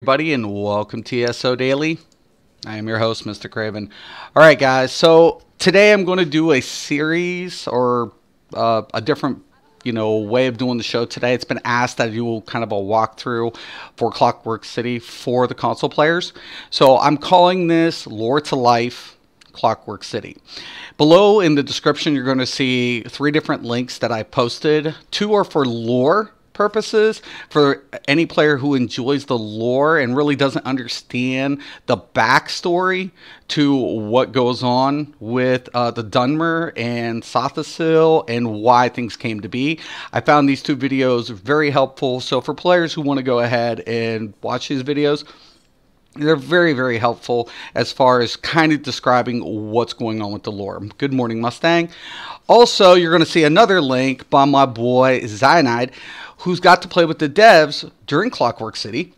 Everybody, and welcome to ESO Daily. I am your host, Mr. Craven. All right, guys. So today I'm going to do a series or a different, way of doing the show today. It's been asked that I do kind of a walkthrough for Clockwork City for the console players. So I'm calling this Lore to Life Clockwork City. Below in the description, you're going to see 3 different links that I posted. 2 are for lore purposes, for any player who enjoys the lore and really doesn't understand the backstory to what goes on with the Dwemer and Sotha Sil and why things came to be. I found these 2 videos very helpful. So for players who want to go ahead and watch these videos, they're very, very helpful as far as kind of describing what's going on with the lore. Good morning, Mustang. Also, you're going to see another link by my boy Xynode, who's got to play with the devs during Clockwork City.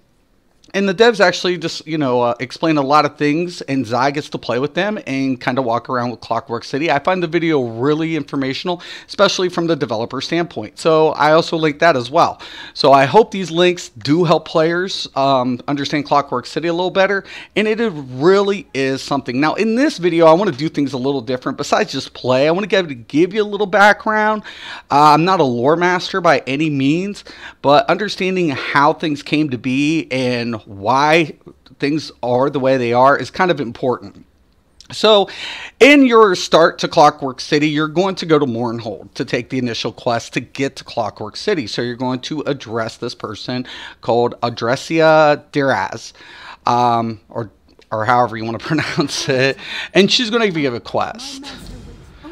And the devs actually just, explain a lot of things, and Xy gets to play with them and kind of walk around with Clockwork City. I find the video really informational, especially from the developer standpoint. So I also link that as well. So I hope these links do help players understand Clockwork City a little better. And it really is something. Now, in this video, I want to do things a little different. Besides just play, I want to give you a little background. I'm not a lore master by any means, but understanding how things came to be and why things are the way they are is kind of important. So in your start to Clockwork City, you're going to go to Mournhold to take the initial quest to get to Clockwork City. So you're going to address this person called Adressia Diraz, or however you want to pronounce it, and she's going to give you a quest.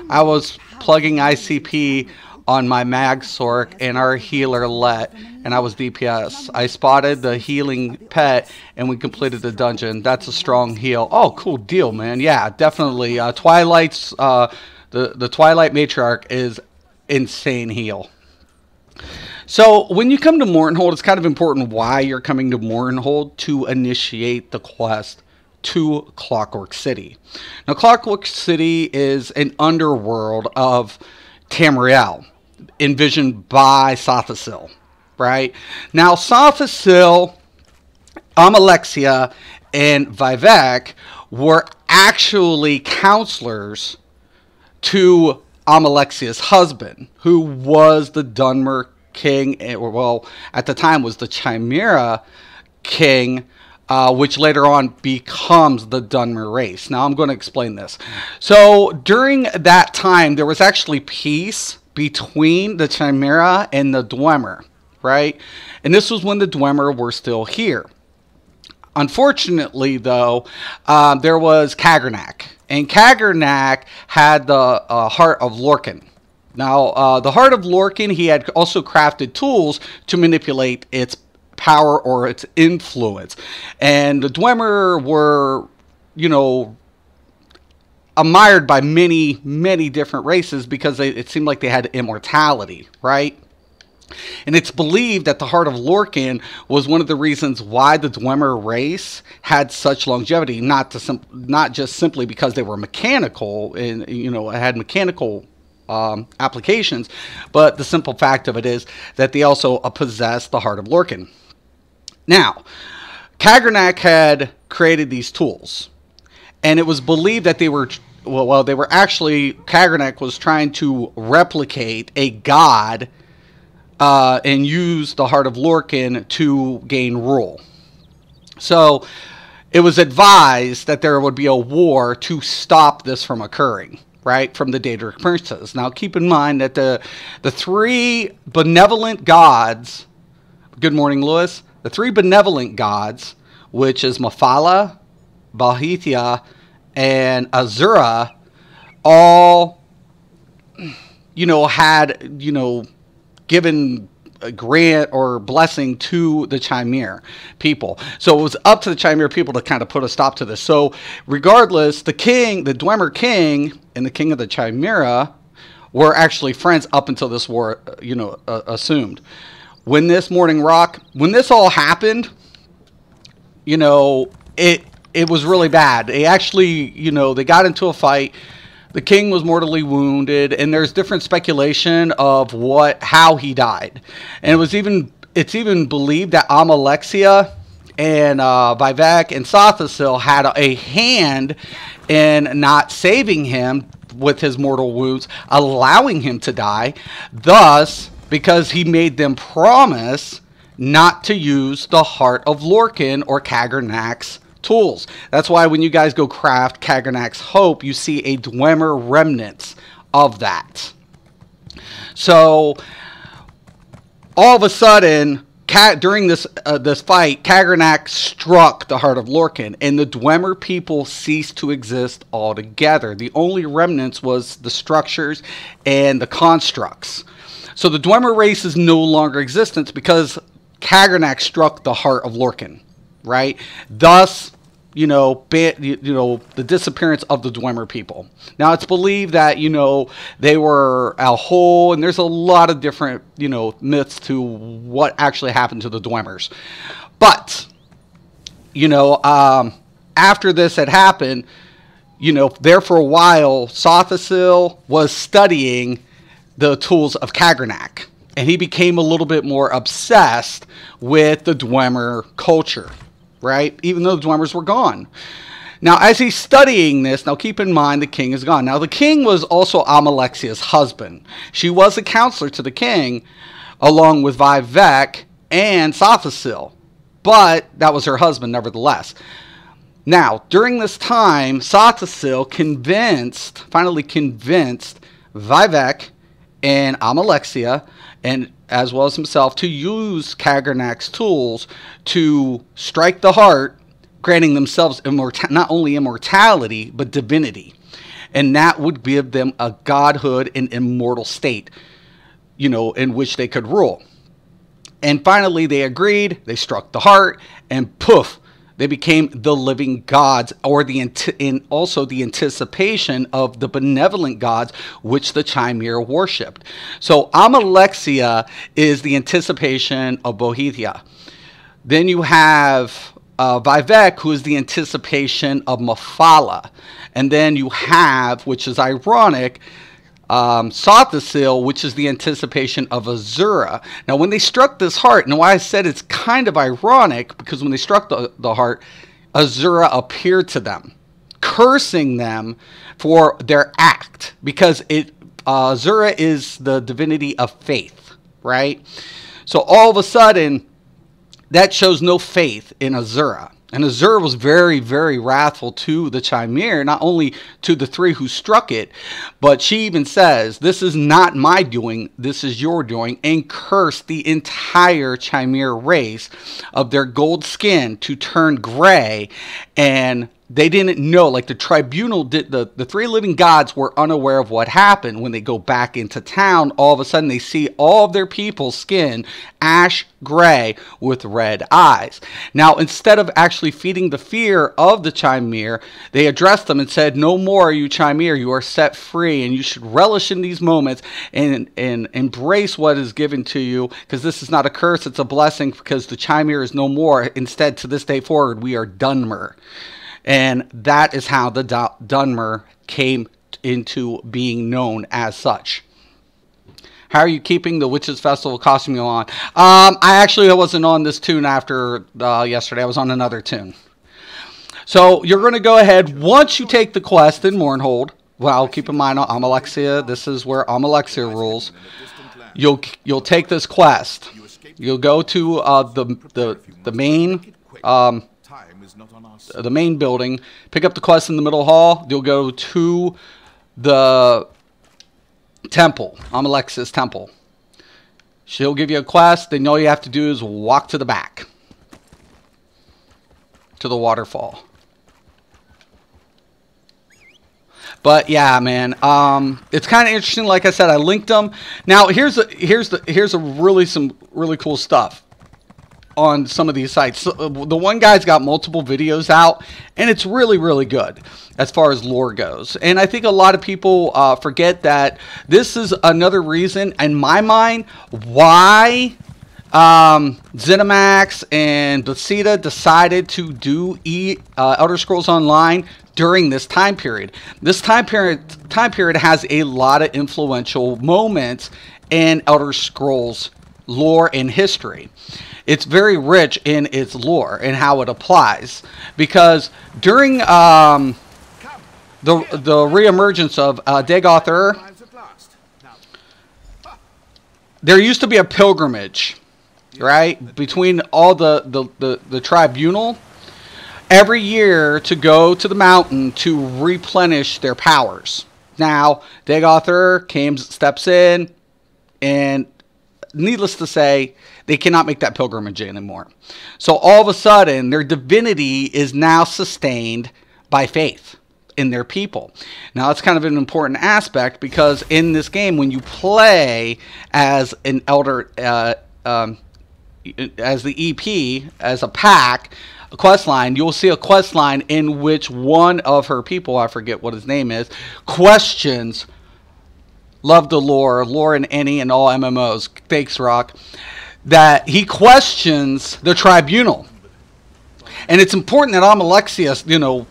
I was plugging ICP on my Mag Sork and our healer Let, and I was DPS. I spotted the healing pet and we completed the dungeon. That's a strong heal. Oh, cool deal, man. Yeah, definitely. Twilight's the Twilight Matriarch is insane heal. So when you come to Mournhold, it's kind of important why you're coming to Mournhold to initiate the quest to Clockwork City. Now, Clockwork City is an underworld of Tamriel, envisioned by Sotha Sil, right? Now, Sotha Sil, Amalexia, and Vivek were actually counselors to Amalexia's husband, who was the Dwemer king, well, at the time was the Chimera king, which later on becomes the Dwemer race. Now, I'm going to explain this. So, during that time, there was actually peace between the Chimera and the Dwemer, right? And this was when the Dwemer were still here. Unfortunately, though, there was Kagrenac, and Kagrenac had the Heart of Lorcan. Now, the Heart of Lorcan, he had also crafted tools to manipulate its power or its influence. And the Dwemer were, admired by many, many different races because it seemed like they had immortality, right? And it's believed that the Heart of Lorcan was one of the reasons why the Dwemer race had such longevity, not just simply because they were mechanical and, had mechanical applications, but the simple fact of it is that they also possessed the Heart of Lorcan. Now, Kagrenac had created these tools, and it was believed that they were actually, Kagrenac was trying to replicate a god and use the Heart of Lorcan to gain rule. So it was advised that there would be a war to stop this from occurring, right, from the Daedric princes. Now, keep in mind that the 3 benevolent gods, good morning, Lewis, the 3 benevolent gods, which is Mephala, Balhithia, and Azura, all, had, given a grant or blessing to the Chimera people. So it was up to the Chimera people to kind of put a stop to this. So regardless, the Dwemer king and the king of the Chimera were actually friends up until this war, assumed. When this all happened, it was really bad. They actually, they got into a fight. The king was mortally wounded, and there's different speculation of how he died. And it's even believed that Amalexia and Vivek and Sotha Sil had a hand in not saving him with his mortal wounds, allowing him to die. Thus, because he made them promise not to use the Heart of Lorkhan or Kagernak's tools. That's why when you guys go craft Kagernak's Hope, you see a Dwemer remnants of that. So all of a sudden, during this fight, Kagernak struck the Heart of Lorkhan, and the Dwemer people ceased to exist altogether. The only remnants was the structures and the constructs. So the Dwemer race is no longer existent because Kagernak struck the Heart of Lorkhan, right? Thus, the disappearance of the Dwemer people. Now, it's believed that, they were Al-Hol, and there's a lot of different, myths to what actually happened to the Dwemers. But, after this had happened, there for a while, Sotha Sil was studying the tools of Kagernak, and he became a little bit more obsessed with the Dwemer culture. Right? Even though the Dwemers were gone. Now, as he's studying this, now keep in mind the king is gone. Now, the king was also Amalexia's husband. She was a counselor to the king, along with Vivek and Sotha Sil. But that was her husband, nevertheless. Now, during this time, Sotha Sil finally convinced Vivek and Amalexia, and as well as himself, to use Kagernak's tools to strike the heart, granting themselves not only immortality, but divinity. And that would give them a godhood and immortal state, in which they could rule. And finally, they agreed, they struck the heart, and poof, they became the living gods, or also the anticipation of the benevolent gods which the Chimera worshipped. So Amalexia is the anticipation of Bohethia. Then you have Vivek, who is the anticipation of Mephala. And then you have, which is ironic, Sotha Sil, which is the anticipation of Azura. Now, when they struck this heart, and why I said it's kind of ironic, because when they struck the heart, Azura appeared to them, cursing them for their act, because Azura is the divinity of faith, right? So all of a sudden, that shows no faith in Azura. And Azura was very, very wrathful to the Chimera, not only to the three who struck it, but she even says, "This is not my doing, this is your doing," and cursed the entire Chimera race of their gold skin to turn gray. And they didn't know, like the tribunal did, the three living gods were unaware of what happened. When they go back into town, all of a sudden they see all of their people's skin ash gray with red eyes. Now, instead of actually feeding the fear of the Chimera, they addressed them and said, "No more, you Chimera, you are set free, and you should relish in these moments and embrace what is given to you, because this is not a curse, it's a blessing, because the Chimera is no more. Instead, to this day forward, we are Dwemer." And that is how the Dwemer came into being known as such. How are you keeping the Witches Festival costume on? I wasn't on this tune after yesterday. I was on another tune. So you're going to go ahead, once you take the quest in Mournhold, well, keep in mind Amalexia, this is where Amalexia rules. You'll take this quest. You'll go to the main building, pick up the quest in the middle hall. You'll go to the temple, Amalexia's temple. She'll give you a quest, then all you have to do is walk to the back, to the waterfall. But yeah, man, it's kind of interesting. Like I said, I linked them. Now here's some really cool stuff on some of these sites. So, the one guy's got multiple videos out, and it's really, really good as far as lore goes. And I think a lot of people forget that this is another reason, in my mind, why ZeniMax and Bethesda decided to do Elder Scrolls Online during this time period. This time period has a lot of influential moments in Elder Scrolls lore and history. It's very rich in its lore and how it applies, because during the reemergence of Dagoth, there used to be a pilgrimage, right, between all the tribunal every year to go to the mountain to replenish their powers. Now, Dagoth steps in, and needless to say, they cannot make that pilgrimage anymore. So all of a sudden, their divinity is now sustained by faith in their people. Now, that's kind of an important aspect, because in this game, when you play as an elder, as the EP, as a pack, a quest line, you'll see a quest line in which one of her people, I forget what his name is, questions love the lore in any and all MMOs. Thanks, Rock. That he questions the tribunal. And it's important that Almalexia,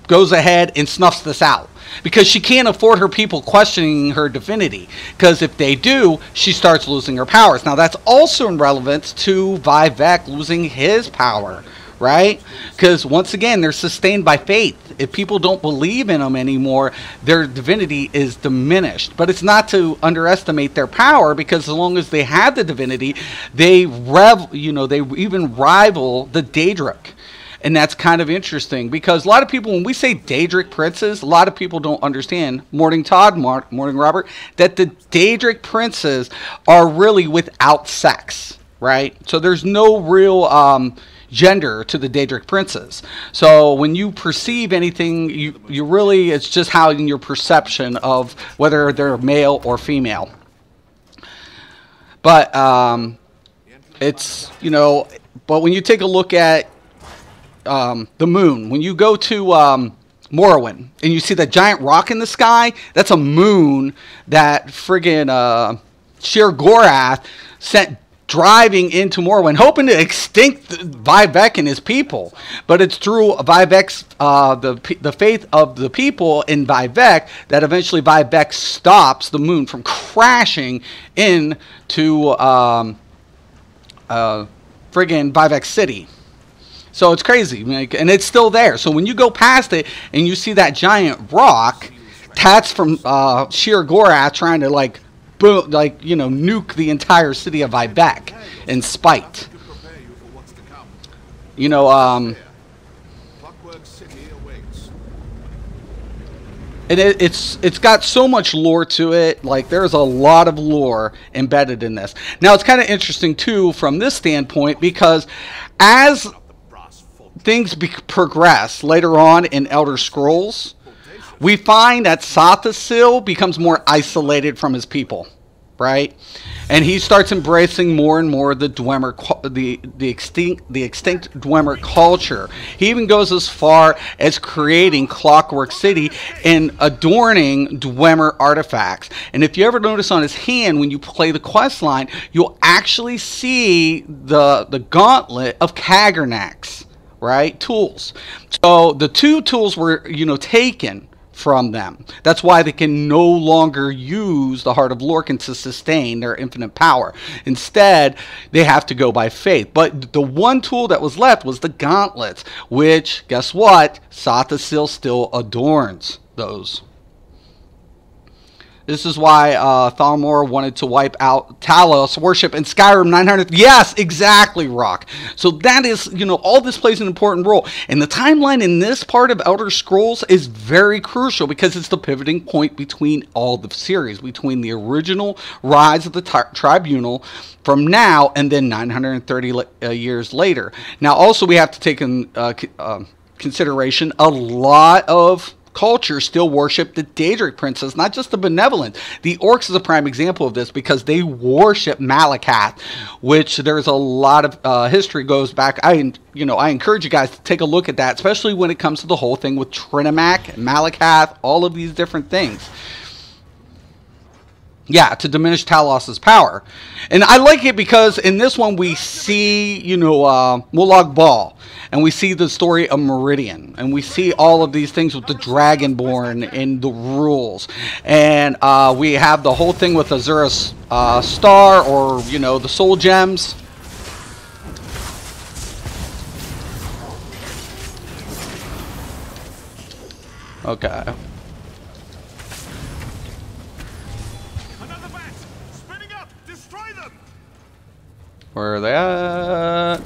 goes ahead and snuffs this out, because she can't afford her people questioning her divinity, because if they do, she starts losing her powers. Now, that's also in relevance to Vivek losing his power, right? Because once again, they're sustained by faith. If people don't believe in them anymore, their divinity is diminished. But it's not to underestimate their power, because as long as they have the divinity, they even rival the Daedric. And that's kind of interesting, because a lot of people, when we say Daedric princes, a lot of people don't understand, Morning Todd, Morning Robert, that the Daedric princes are really without sex, right? So there's no real gender to the Daedric princes. So when you perceive anything, you really, it's just how in your perception of whether they're male or female. But but when you take a look at the moon, when you go to Morrowind and you see that giant rock in the sky, that's a moon that friggin' Sheer Gorath sent driving into Morrowind, hoping to extinct Vivek and his people. But it's through Vivek's the faith of the people in Vivek that eventually Vivek stops the moon from crashing into friggin' Vivek City. So it's crazy, and it's still there. So when you go past it and you see that giant rock, that's from Sheer Gorath trying to nuke the entire city of Vivek in spite. Clockwork City awaits. And it's got so much lore to it. Like, there's a lot of lore embedded in this. Now, it's kind of interesting too from this standpoint, because as things progress later on in Elder Scrolls, we find that Sotha Sil becomes more isolated from his people, right? And he starts embracing more and more the Dwemer, the extinct Dwemer culture. He even goes as far as creating Clockwork City and adorning Dwemer artifacts. And if you ever notice on his hand, when you play the quest line, you'll actually see the gauntlet of Kaggernax, right? Tools. So the two tools were, taken from them. That's why they can no longer use the Heart of Lorcan to sustain their infinite power. Instead, they have to go by faith. But the one tool that was left was the gauntlets, which, guess what? Sotha Sil still adorns those. This is why Thalmor wanted to wipe out Talos worship in Skyrim 900. Yes, exactly, Rock. So that is, all this plays an important role. And the timeline in this part of Elder Scrolls is very crucial, because it's the pivoting point between all the series, between the original rise of the Tribunal from now and then 930 years later. Now, also, we have to take in consideration a lot of culture still worship the Daedric princess, not just the benevolent. The orcs is a prime example of this, because they worship Malakath, which there's a lot of history goes back. I encourage you guys to take a look at that, especially when it comes to the whole thing with Trinimac, Malakath, all of these different things. Yeah, to diminish Talos's power. And I like it because in this one we see, you know, Molag Bal. And we see the story of Meridian. And we see all of these things with the Dragonborn and the rules. And we have the whole thing with Azura's Star, or, you know, the Soul Gems. Okay. Where are they at?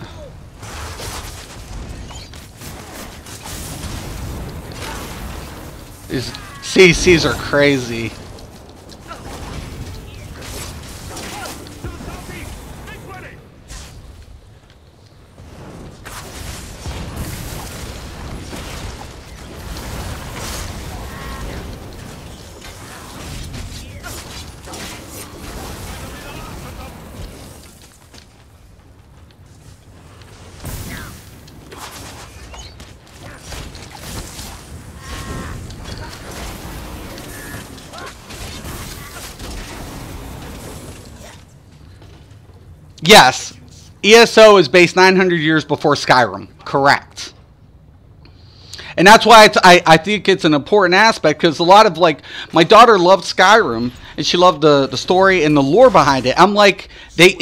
These CCs are crazy. Yes, ESO is based 900 years before Skyrim. Correct. And that's why I think it's an important aspect, because a lot of, like, my daughter loved Skyrim and she loved the story and the lore behind it. I'm like, they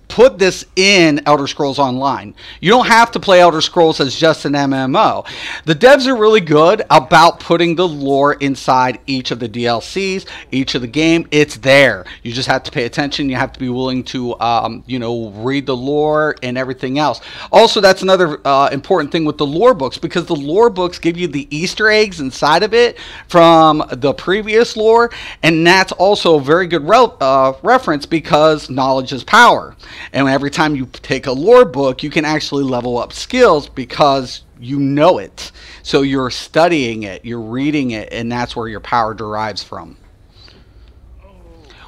put this in Elder Scrolls Online. You don't have to play Elder Scrolls as just an MMO. The devs are really good about putting the lore inside each of the DLCs, each of the game. It's there. You just have to pay attention. You have to be willing to, you know, read the lore and everything else. Also, that's another important thing with the lore books, because the lore books give you the Easter eggs inside of it from the previous lore, and that's also a very good reference, because knowledge is power. And every time you take a lore book, you can actually level up skills because you know it. So you're studying it, you're reading it, and that's where your power derives from.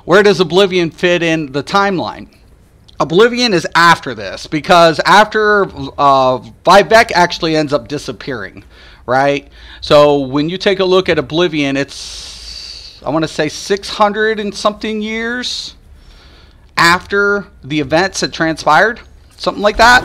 Where does Oblivion fit in the timeline? Oblivion is after this, because after Vivec actually ends up disappearing, right? So when you take a look at Oblivion, it's, I want to say 600 and something years after the events had transpired, something like that.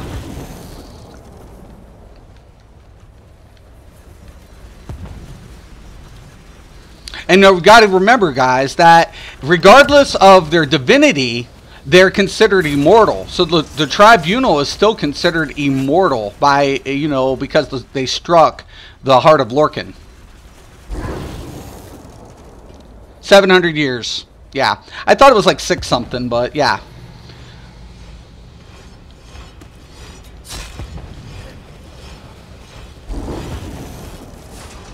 And we've got to remember, guys, that regardless of their divinity, they're considered immortal. So the Tribunal is still considered immortal by, you know, because they struck the heart of Lorcan. 700 years. Yeah, I thought it was like 6 something, but yeah.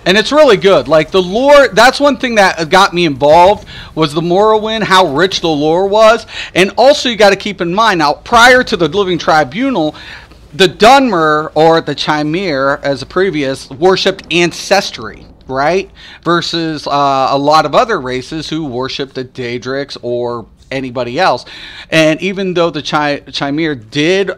And it's really good. Like, the lore, that's one thing that got me involved, was the Morrowind, how rich the lore was. And also, you got to keep in mind, now, prior to the Living Tribunal, the Dunmer, or the Chimere, as a previous, worshipped ancestry, right? Versus a lot of other races who worship the Daedrics or anybody else. And even though the Chimere did,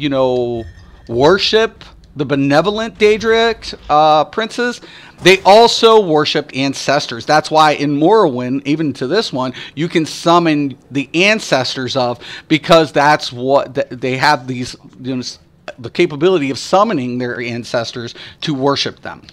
you know, worship the benevolent Daedric princes, they also worshipped ancestors. That's why in Morrowind, even to this one, you can summon the ancestors of, because that's what they have, these, you know, the capability of summoning their ancestors to worship them.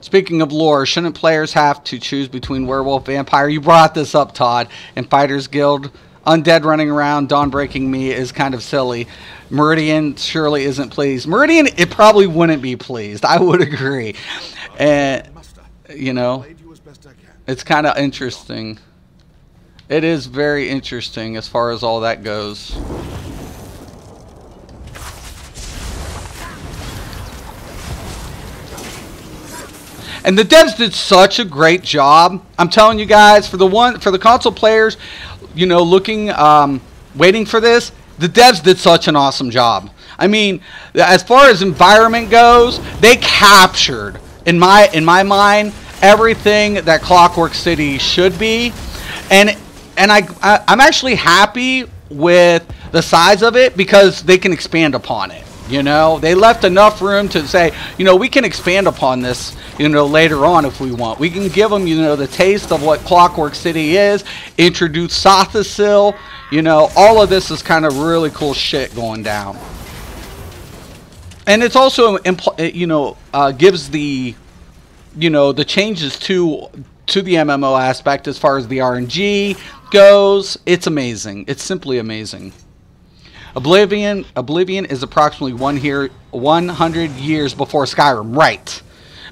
Speaking of lore, shouldn't players have to choose between werewolf, vampire? You brought this up, Todd. In Fighters Guild, undead running around, dawn breaking me is kind of silly. Meridian surely isn't pleased. Meridian, it probably wouldn't be pleased. I would agree. And, you know, it's kind of interesting. It is very interesting as far as all that goes. And the devs did such a great job. I'm telling you guys, for the console players, you know, looking, waiting for this, the devs did such an awesome job. I mean, as far as environment goes, they captured, in my mind, everything that Clockwork City should be. And I'm actually happy with the size of it, because they can expand upon it. You know, they left enough room to say, you know, we can expand upon this, you know, later on if we want. We can give them, you know, the taste of what Clockwork City is, introduce Sotha Sil, you know, all of this is kind of really cool shit going down. And it's also, you know, gives the, you know, the changes to the MMO aspect as far as the RNG goes. It's amazing. It's simply amazing. Oblivion is approximately 100 years before Skyrim, right?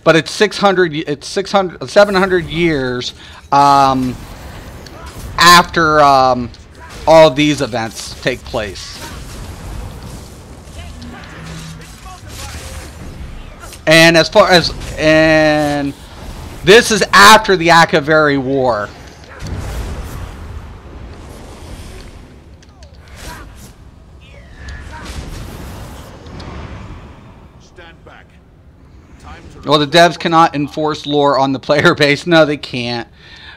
But it's 700 years after all these events take place. And as far as, and this is after the Akaveri War. Well, the devs cannot enforce lore on the player base. No, they can't.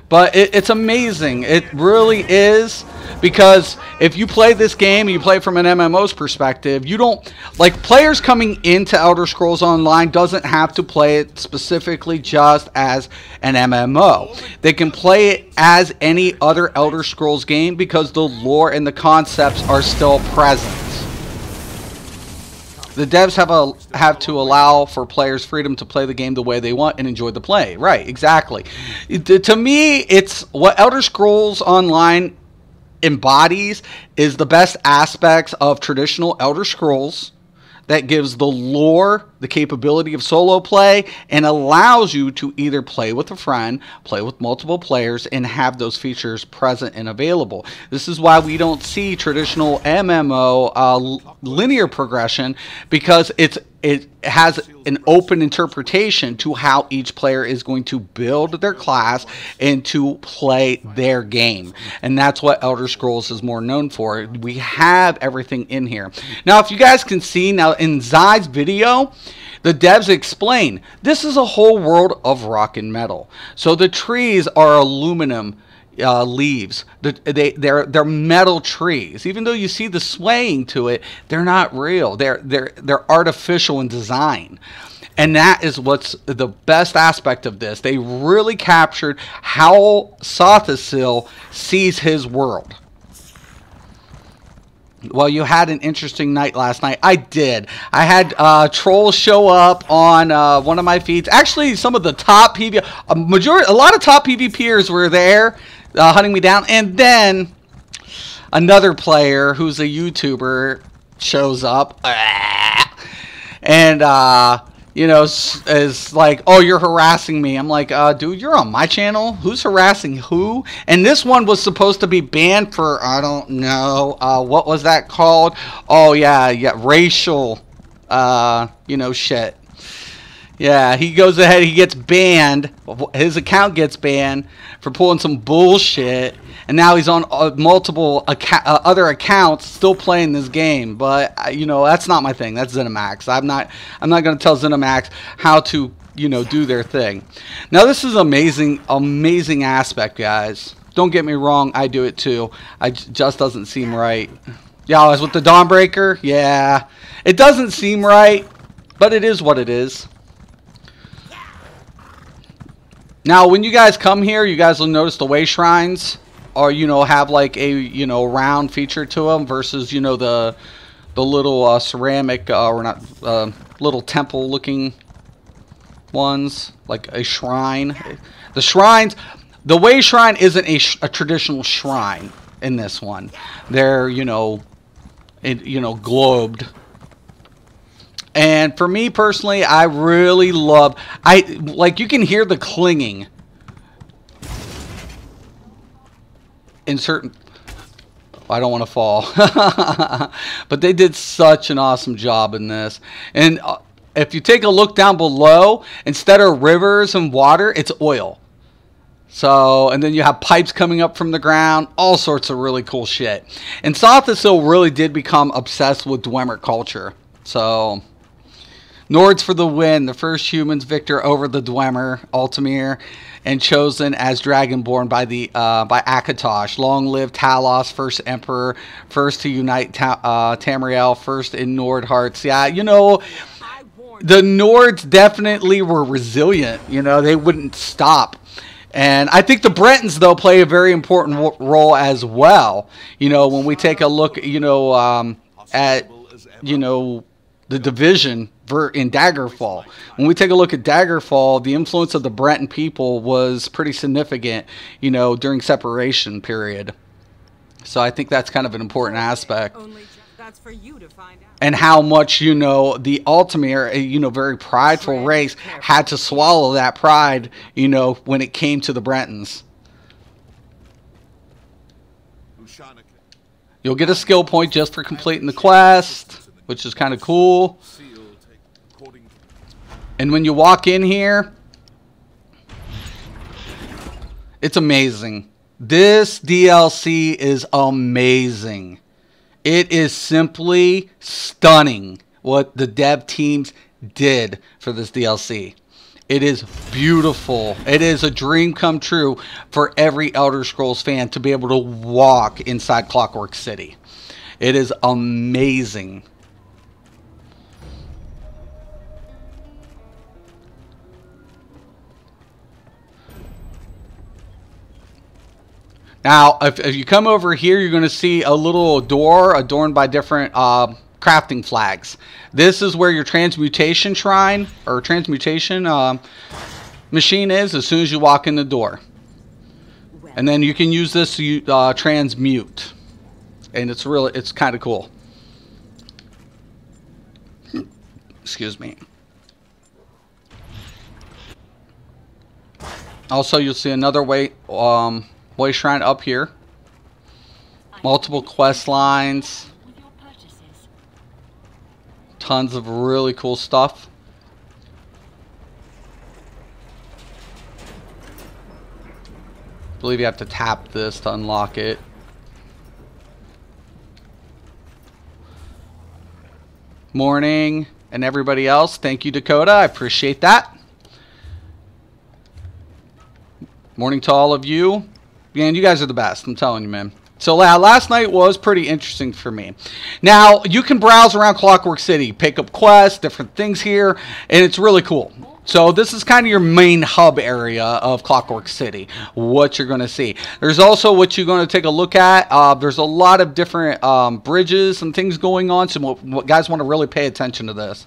But it's amazing. It really is. Because if you play this game, you play from an MMO's perspective, you don't... Like, players coming into Elder Scrolls Online doesn't have to play it specifically just as an MMO. They can play it as any other Elder Scrolls game because the lore and the concepts are still present. The devs have to allow for players freedom to play the game the way they want and enjoy the play. Right, exactly. To me, it's what Elder Scrolls Online embodies is the best aspects of traditional Elder Scrolls that gives the lore, the capability of solo play, and allows you to either play with a friend, play with multiple players, and have those features present and available. This is why we don't see traditional MMO linear progression, because it has an open interpretation to how each player is going to build their class and to play their game. And that's what Elder Scrolls is more known for. We have everything in here. Now, if you guys can see, now in Zai's video, the devs explain, this is a whole world of rock and metal. So the trees are aluminum leaves. They're metal trees. Even though you see the swaying to it, they're not real. They're artificial in design. And that is what's the best aspect of this. They really captured how Sotha Sil sees his world. Well, you had an interesting night last night. I did. I had trolls show up on one of my feeds. Actually, some of the top PvP, a lot of top PvPers were there, hunting me down. And then another player who's a YouTuber shows up, and you know, is like, oh, you're harassing me. I'm like, dude, you're on my channel. Who's harassing who? And this one was supposed to be banned for, I don't know, what was that called? Oh, yeah, racial, you know, shit. Yeah, he goes ahead, he gets banned. His account gets banned for pulling some bullshit. And now he's on multiple other accounts still playing this game. But, you know, that's not my thing. That's ZeniMax. I'm not going to tell ZeniMax how to, you know, do their thing. Now, this is amazing, amazing aspect, guys. Don't get me wrong. I do it too. It just doesn't seem right. Yeah, I was with the Dawnbreaker. Yeah. It doesn't seem right, but it is what it is. Now, when you guys come here, you guys will notice the way shrines or, you know, have like a, you know, round feature to them versus, you know, the little ceramic or not little temple looking ones, like a shrine. The shrines, the way shrine isn't a traditional shrine in this one. They're, you know, globed. And for me personally, I really love, like, you can hear the clinging in certain, I don't want to fall. But they did such an awesome job in this. And if you take a look down below, instead of rivers and water, it's oil. So, and then you have pipes coming up from the ground, all sorts of really cool shit. And Sotha Sil really did become obsessed with Dwemer culture. So Nords for the win. The first humans victor over the Dwemer, Altamir, and chosen as Dragonborn by Akatosh. Long live Talos, first Emperor, first to unite Tamriel, first in Nord hearts. Yeah, you know, the Nords definitely were resilient. You know, they wouldn't stop. And I think the Bretons, though, play a very important role as well. You know, when we take a look, you know, at, you know, the division in Daggerfall. When we take a look at Daggerfall, the influence of the Breton people was pretty significant, you know, during separation period. So I think that's kind of an important aspect. That's for you to find out. And how much, you know, the Altamir, you know, very prideful race, had to swallow that pride, you know, when it came to the Bretons. You'll get a skill point just for completing the quest, which is kind of cool. And when you walk in here, it's amazing. This DLC is amazing. It is simply stunning what the dev teams did for this DLC. It is beautiful. It is a dream come true for every Elder Scrolls fan to be able to walk inside Clockwork City. It is amazing. Now, if you come over here, you're going to see a little door adorned by different crafting flags. This is where your transmutation shrine or transmutation machine is as soon as you walk in the door. And then you can use this to transmute. And it's kind of cool. Excuse me. Also, you'll see another way shrine up here. Multiple quest lines. Tons of really cool stuff. I believe you have to tap this to unlock it. Morning, and everybody else. Thank you, Dakota. I appreciate that. Morning to all of you. Man, you guys are the best. I'm telling you, man. So last night was pretty interesting for me. Now, you can browse around Clockwork City, pick up quests, different things here, and it's really cool. So this is kind of your main hub area of Clockwork City, what you're going to see. There's also what you're going to take a look at. There's a lot of different bridges and things going on, so what guys want to really pay attention to this.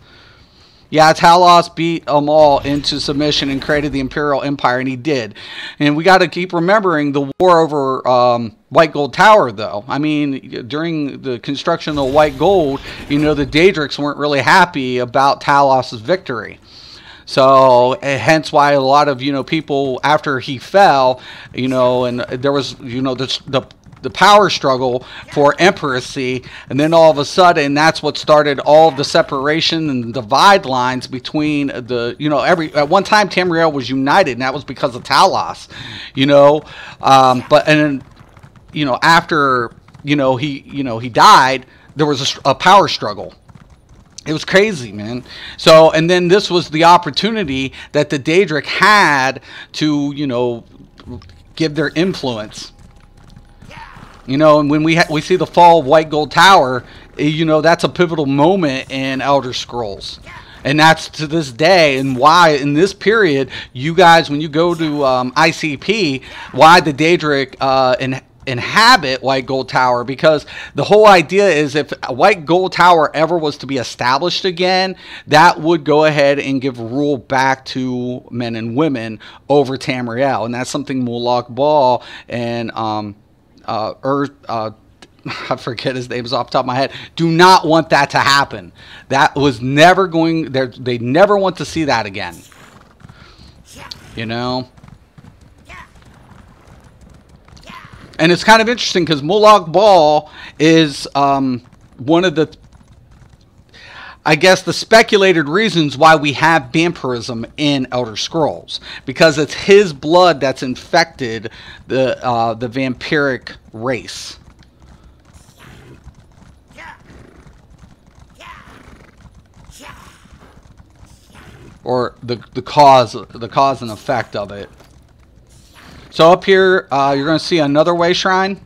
Yeah, Talos beat them all into submission and created the Imperial Empire, and he did. And we got to keep remembering the war over White Gold Tower, though. I mean, during the construction of the White Gold, you know, the Daedrics weren't really happy about Talos' victory. So, hence why a lot of, you know, people, after he fell, you know, and there was, you know, the power struggle for emperocy, and then all of a sudden that's what started all of the separation and divide lines between the, you know, at one time Tamriel was united, and that was because of Talos, you know, but and then, you know, after, you know, he died, there was a power struggle. It was crazy, man. So, and then this was the opportunity that the Daedric had to, you know, give their influence. You know, and when we see the fall of White Gold Tower, you know, that's a pivotal moment in Elder Scrolls. And that's to this day, and why in this period, you guys, when you go to ICP, why the Daedric inhabit White Gold Tower, because the whole idea is if White Gold Tower ever was to be established again, that would go ahead and give rule back to men and women over Tamriel. And that's something Mulak Bal and I forget his names off the top of my head, do not want that to happen. That was never going, they never want to see that again. You know? And it's kind of interesting because Mulak Bal is one of the, I guess, the speculated reasons why we have vampirism in Elder Scrolls, because it's his blood that's infected the vampiric race. or the cause and effect of it. So up here, you're going to see another way shrine.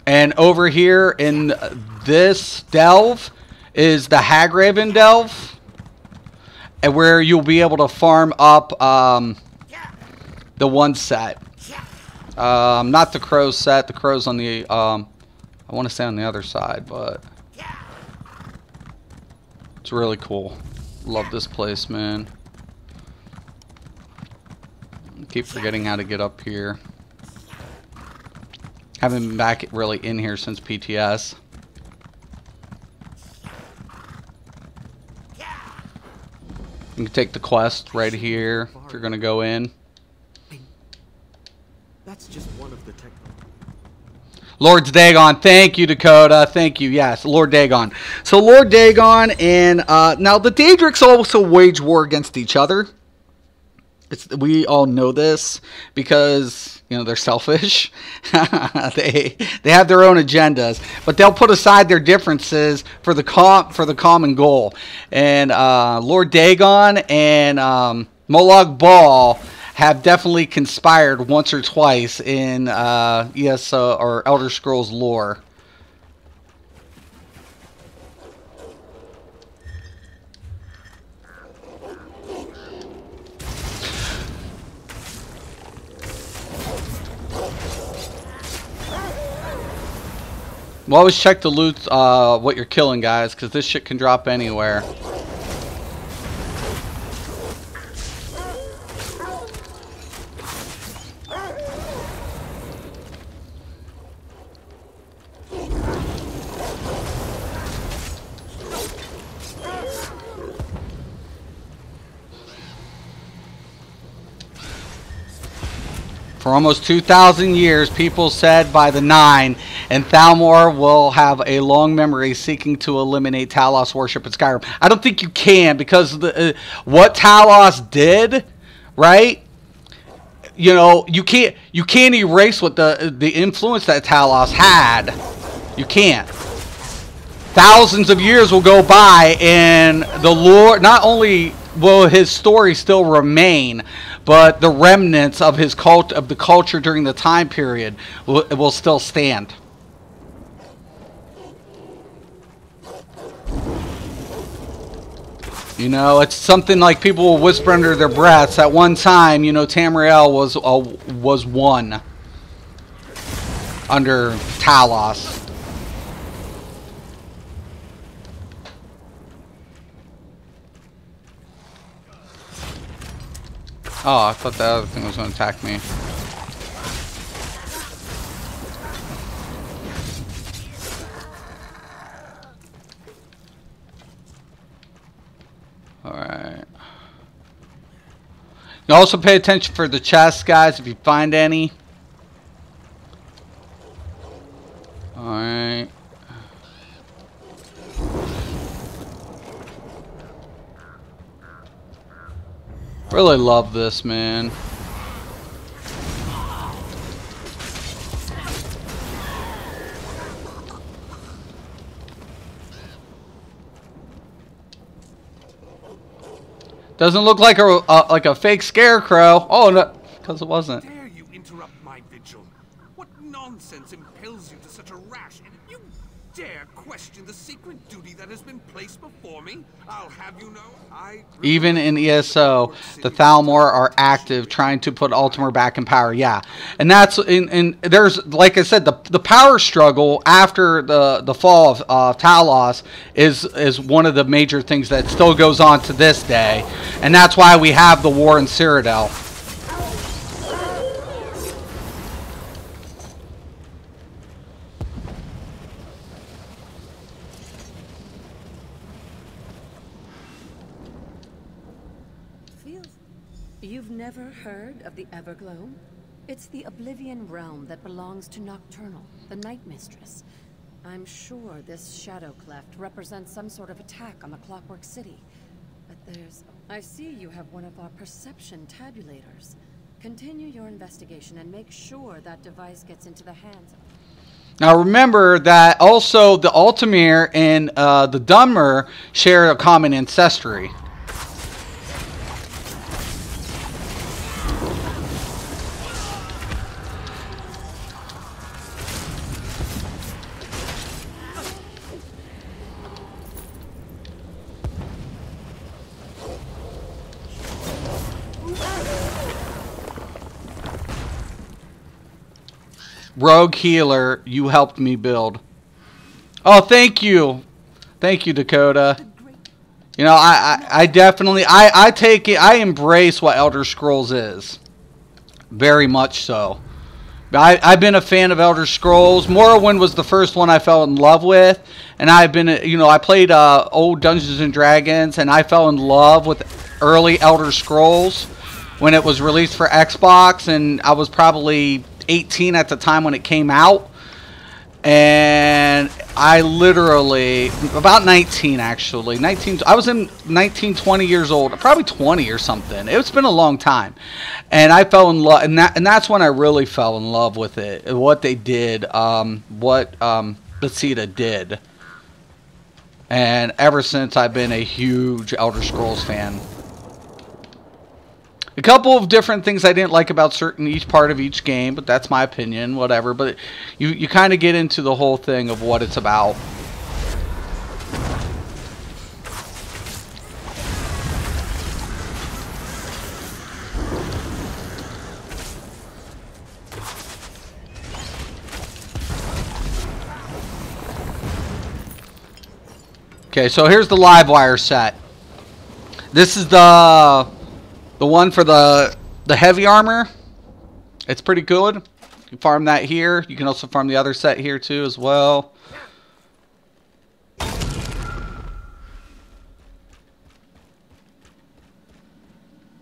And over here in this delve is the Hagraven delve, and where you'll be able to farm up the one set. Not the crow set. The crow's on the, I want to say on the other side, but it's really cool. Love this place, man. Keep forgetting how to get up here. Haven't been back really in here since PTS. You can take the quest right here if you're going to go in. That's just one of the technologies. Lord's Dagon, thank you, Dakota. Thank you. Yes, Lord Dagon. So Lord Dagon and now the Daedrics also wage war against each other. We all know this because, you know, they're selfish. they have their own agendas, but they'll put aside their differences for the common goal. And Lord Dagon and Molag Bal have definitely conspired once or twice in ESO or Elder Scrolls lore. Well, always check the loot, what you're killing, guys, because this shit can drop anywhere. For almost 2,000 years, people said by the Nine, and Thalmor will have a long memory seeking to eliminate Talos worship in Skyrim. I don't think you can, because what Talos did, right? You know, you can't erase what the influence that Talos had. You can't. Thousands of years will go by, and the Lord, not only will his story still remain, but the remnants of his of the culture during the time period will still stand. You know, it's something like people will whisper under their breaths. At one time, you know, Tamriel was one under Talos. Oh, I thought the other thing was going to attack me. Alright. You also pay attention for the chests, guys, if you find any. Alright. Really love this, man. Doesn't look like a fake scarecrow. Oh no, because it wasn't. Dare you interrupt my vigil? What nonsense impels you to such a rash? You dare question the sacred duty that has been placed before me? I'll have you know, even in ESO, the Thalmor are active, trying to put Ultimar back in power. Yeah, and that's there's, like I said, the power struggle after the fall of Talos is one of the major things that still goes on to this day, and that's why we have the war in Cyrodiil. You've never heard of the Everglow? It's the Oblivion realm that belongs to Nocturnal, the Night Mistress. I'm sure this shadow cleft represents some sort of attack on the Clockwork City. But there's... I see you have one of our perception tabulators. Continue your investigation and make sure that device gets into the hands of... Now remember that also the Altamir and the Dwemer share a common ancestry. Rogue healer, you helped me build. Oh, thank you. Thank you, Dakota. You know, I definitely, I take it, I embrace what Elder Scrolls is. Very much so. I've been a fan of Elder Scrolls. Morrowind was the first one I fell in love with. And I've been, you know, I played old Dungeons and Dragons, and I fell in love with early Elder Scrolls when it was released for Xbox, and I was probably 18 at the time when it came out. And I literally, about 19 actually, I was in 19, 20 years old, probably 20 or something. It's been a long time. And I fell in love, and that's when I really fell in love with it, what they did, what Bethesda did. And ever since, I've been a huge Elder Scrolls fan. A couple of different things I didn't like about each part of each game, but that's my opinion, whatever. But you kind of get into the whole thing of what it's about. Okay, so here's the Livewire set. This is the one for the heavy armor. It's pretty good. You can farm that here. You can also farm the other set here too as well.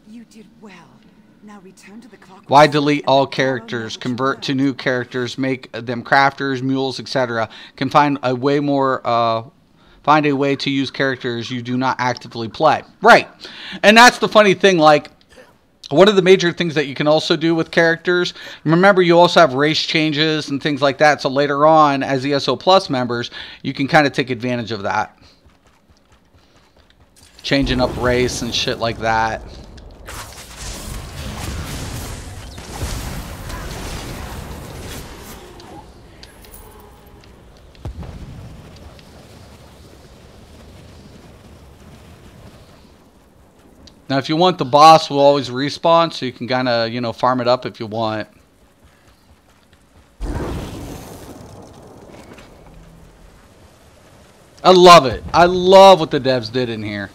You did well. Now return to the Clockwork. Why delete all characters? Convert to new characters. Make them crafters, mules, etc. Can find a way more. Find a way to use characters you do not actively play. Right. And that's the funny thing, like, one of the major things that you can also do with characters, remember you also have race changes and things like that, so later on, as ESO Plus members, you can kind of take advantage of that. Changing up race and shit like that. Now, if you want, the boss will always respawn, so you can kind of, you know, farm it up if you want. I love it. I love what the devs did in here.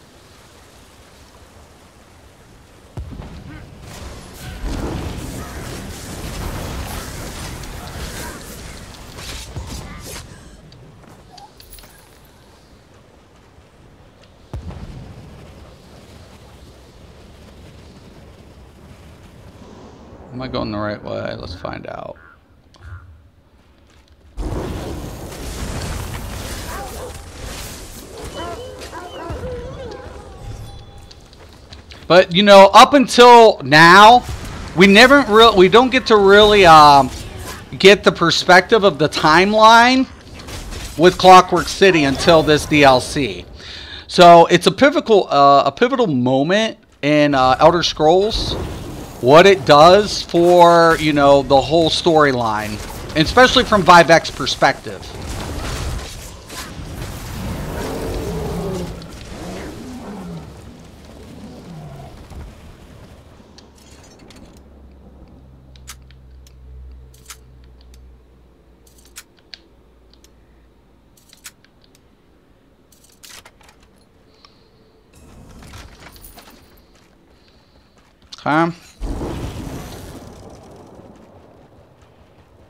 Am I going the right way? Let's find out. But you know, up until now, we don't get to really get the perspective of the timeline with Clockwork City until this DLC. So it's a pivotal moment in Elder Scrolls. What it does for, you know, the whole storyline, especially from Vivek's perspective.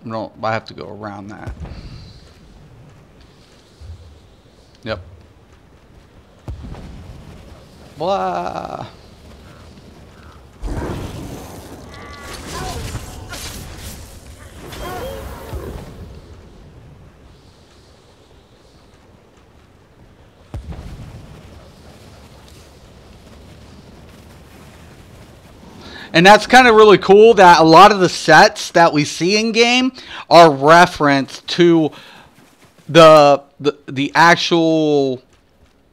No, I have to go around that. Yep. Blah. And that's kind of really cool that a lot of the sets that we see in game are referenced to the actual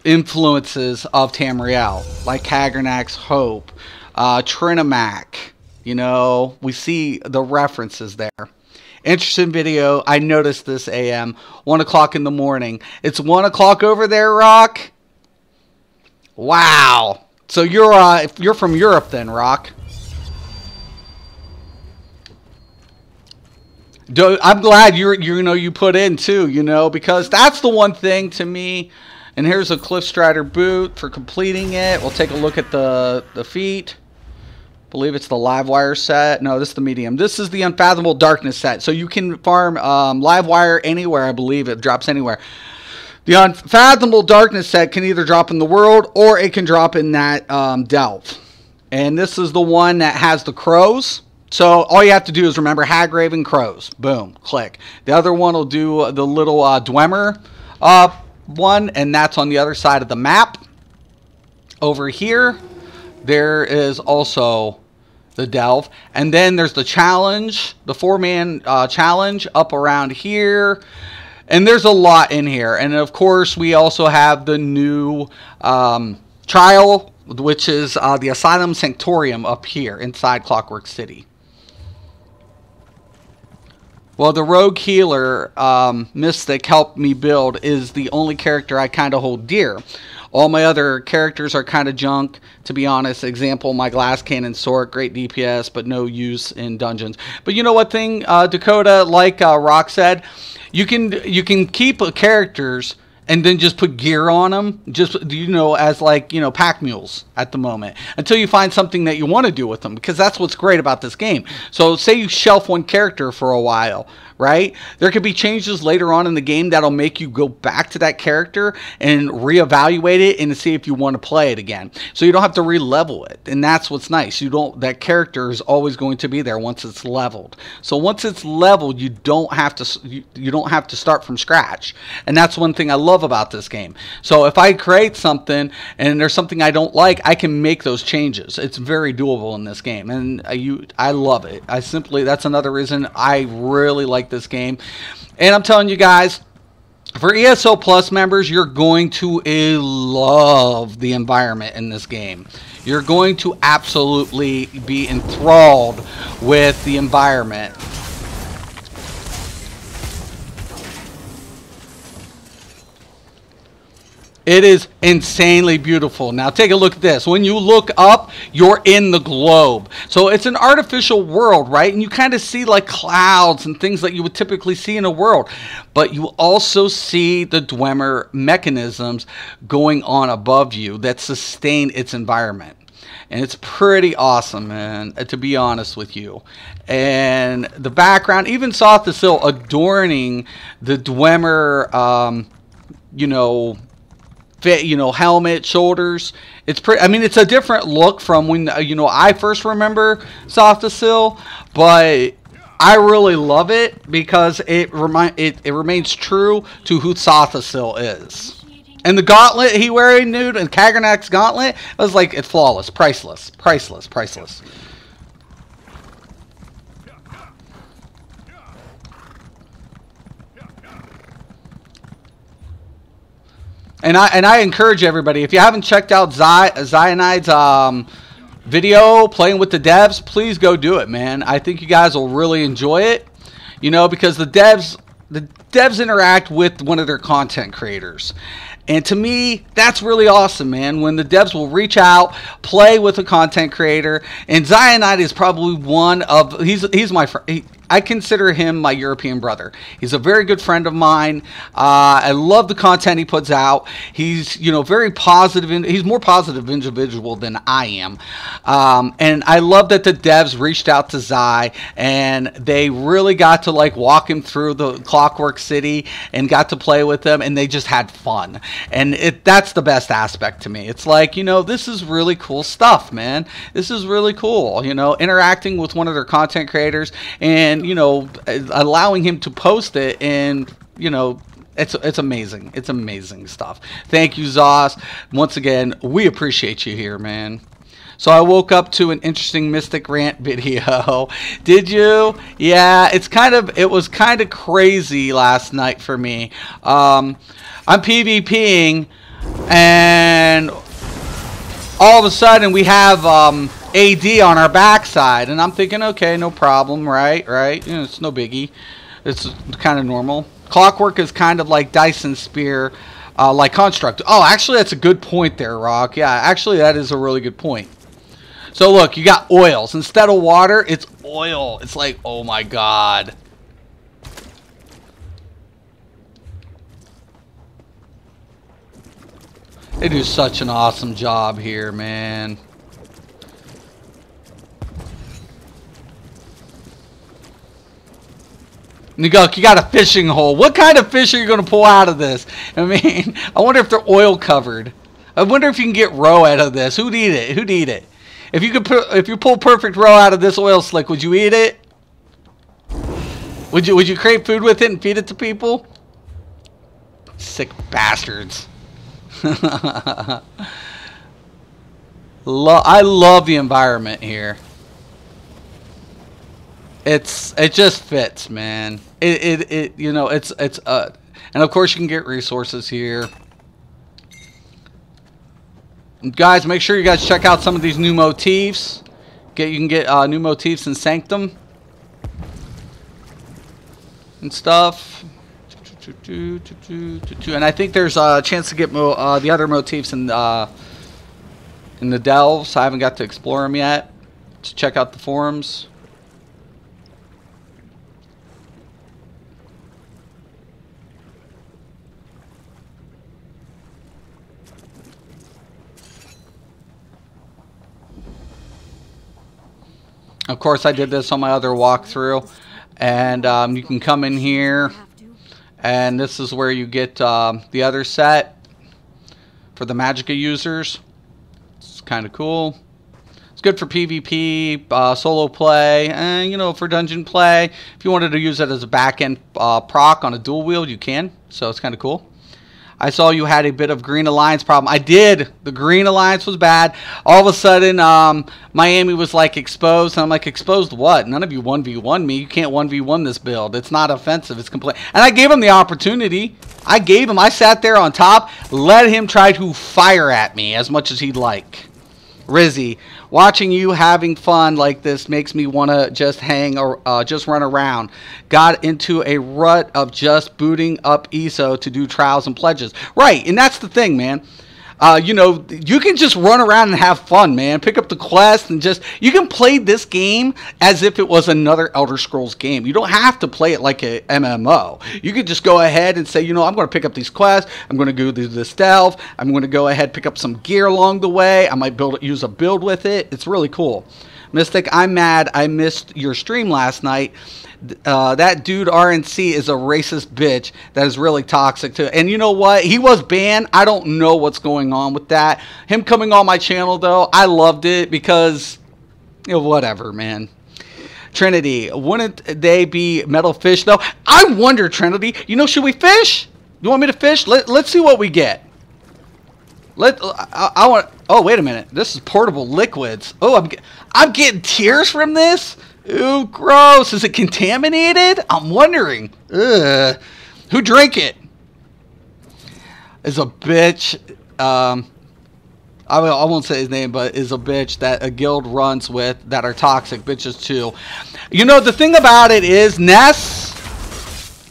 influences of Tamriel, like Haggernac's Hope, Trinimac. You know, we see the references there. Interesting video. I noticed this AM. 1 o'clock in the morning. It's 1 o'clock over there, Rock? Wow. So you're from Europe then, Rock? I'm glad you put in too, you know, because that's the one thing to me. And here's a Cliffstrider boot for completing it. We'll take a look at the feet. Believe it's the Livewire set. No, this is the medium. This is the Unfathomable Darkness set. So you can farm Livewire anywhere, I believe. It drops anywhere. The Unfathomable Darkness set can either drop in the world or it can drop in that delve. And this is the one that has the crows. So all you have to do is remember Hagraven crows. Boom. Click. The other one will do the little Dwemer one. And that's on the other side of the map. Over here, there is also the delve, and then there's the challenge, the 4-man challenge up around here, and there's a lot in here. And of course we also have the new trial, which is the Asylum Sanctorium up here inside Clockwork City. Well, the rogue healer Mystic helped me build is the only character I kind of hold dear. All my other characters are kind of junk, to be honest. Example, my Glass Cannon Sword, great DPS, but no use in dungeons. But you know what thing, Dakota, like Rock said, you can keep characters and then just put gear on them, just, you know, as like, you know, pack mules at the moment, until you find something that you want to do with them, because that's what's great about this game. So say you shelf one character for a while, right? There could be changes later on in the game that'll make you go back to that character and reevaluate it and see if you want to play it again. So you don't have to re-level it, and that's what's nice. That character is always going to be there once it's leveled. So once it's leveled, you don't have to start from scratch, and that's one thing I love about this game. So if I create something and there's something I don't like, I can make those changes. It's very doable in this game, and I love it. That's another reason I really like this game. And I'm telling you guys, for ESO Plus members, you're going to love the environment in this game. You're going to absolutely be enthralled with the environment. It is insanely beautiful. Now take a look at this. When you look up, you're in the globe. So it's an artificial world, right? And you kind of see like clouds and things that you would typically see in a world. But you also see the Dwemer mechanisms going on above you that sustain its environment. And it's pretty awesome, man, to be honest with you. And the background, even Sotha Sil adorning the Dwemer, helmet, shoulders. It's pretty. I mean, it's a different look from when I first remember Sotha Sil, but I really love it because it remains true to who Sotha Sil is. And the gauntlet he wearing, dude, and Haggernac's gauntlet, I was like, it's flawless, priceless, priceless, priceless. And I encourage everybody, if you haven't checked out Xynode's video playing with the devs, please go do it, man. I think you guys will really enjoy it, because the devs interact with one of their content creators. And to me, that's really awesome, man, when the devs will reach out, play with a content creator. And Xynode is probably one of, he's my friend. I consider him my European brother. He's a very good friend of mine. I love the content he puts out. He's, very positive. He's more positive individual than I am. And I love that the devs reached out to Xy and they really got to walk him through the Clockwork City and got to play with him, and they just had fun. And that's the best aspect to me. It's like, this is really cool stuff, man. This is really cool, interacting with one of their content creators and, allowing him to post it, and, it's amazing. It's amazing stuff. Thank you, Zos. Once again, we appreciate you here, man. So I woke up to an interesting Mystic Rant video. Did you? Yeah, it was kind of crazy last night for me. I'm PvPing, and all of a sudden we have AD on our backside, and I'm thinking, okay, no problem, right? You know, it's no biggie. It's kind of normal. Clockwork is kind of like Dyson Spear, like Construct. Oh, actually, that's a good point there, Rock. Yeah, actually, that is a really good point. So look, you got oils. Instead of water, it's oil. It's like, oh my god. They do such an awesome job here, man. Nuguk, you got a fishing hole. What kind of fish are you going to pull out of this? I mean, I wonder if they're oil covered. I wonder if you can get roe out of this. Who'd eat it? Who'd eat it? If you pull perfect roe out of this oil slick, would you eat it? Would you create food with it and feed it to people? Sick bastards. I love the environment here. It just fits, man. You know, and of course you can get resources here. And guys, make sure you guys check out some of these new motifs. You can get new motifs in Sanctum and stuff. And I think there's a chance to get the other motifs in the delves. I haven't got to explore them yet. To check out the forums. Of course, I did this on my other walkthrough, and you can come in here, and this is where you get the other set for the Magicka users. It's kind of cool. It's good for PvP, solo play, and you know, for dungeon play. If you wanted to use it as a back-end proc on a dual wield, you can. So it's kind of cool. I saw you had a bit of Green Alliance problem. I did. The Green Alliance was bad. All of a sudden, Miami was like exposed. And I'm like, exposed what? None of you 1v1 me. You can't 1v1 this build. It's not offensive. It's complete. And I gave him the opportunity. I sat there on top, let him try to fire at me as much as he'd like. Rizzy, watching you having fun like this makes me want to just hang or just run around. Got into a rut of just booting up ESO to do trials and pledges. Right, and that's the thing, man. You know, you can just run around and have fun, man. Pick up the quest and you can play this game as if it was another Elder Scrolls game. You don't have to play it like a MMO. You could just go ahead and say, you know, I'm going to pick up these quests. I'm going to go do this delve. I'm going to go ahead and pick up some gear along the way. I might use a build with it. It's really cool. Mystic, I'm mad I missed your stream last night. That dude RNC is a racist bitch that is really toxic too. And you know what? He was banned. I don't know what's going on with that. Him coming on my channel though, I loved it because, you know, whatever, man. Trinity, wouldn't they be metal fish though? I wonder, Trinity. You know, should we fish? You want me to fish? Let's see what we get. I want. Oh, wait a minute. This is portable liquids. Oh, I'm getting tears from this. Ooh, gross. Is it contaminated? I'm wondering. Ugh. Who drank it? Is a bitch. I won't say his name, but is a bitch that a guild runs with that are toxic bitches too. You know, the thing about it is, Ness,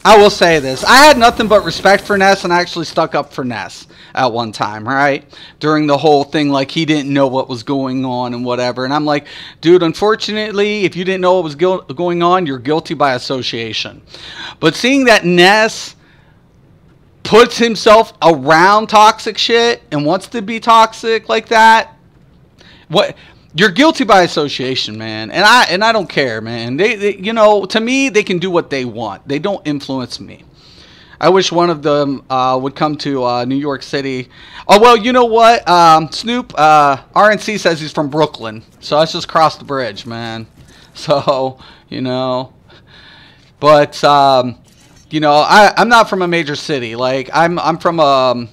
I will say this. I had nothing but respect for Ness, and I actually stuck up for Ness at one time, right? During the whole thing, like he didn't know what was going on and whatever. And I'm like, dude, unfortunately, if you didn't know what was going on, you're guilty by association. But seeing that Ness puts himself around toxic shit and wants to be toxic like that, you're guilty by association, man. And I don't care, man. They you know, to me, they can do what they want. They don't influence me. I wish one of them would come to New York City. Oh, well, you know what? Snoop, RNC says he's from Brooklyn. So let's just cross the bridge, man. So, you know. But, you know, I'm not from a major city. Like, I'm from kind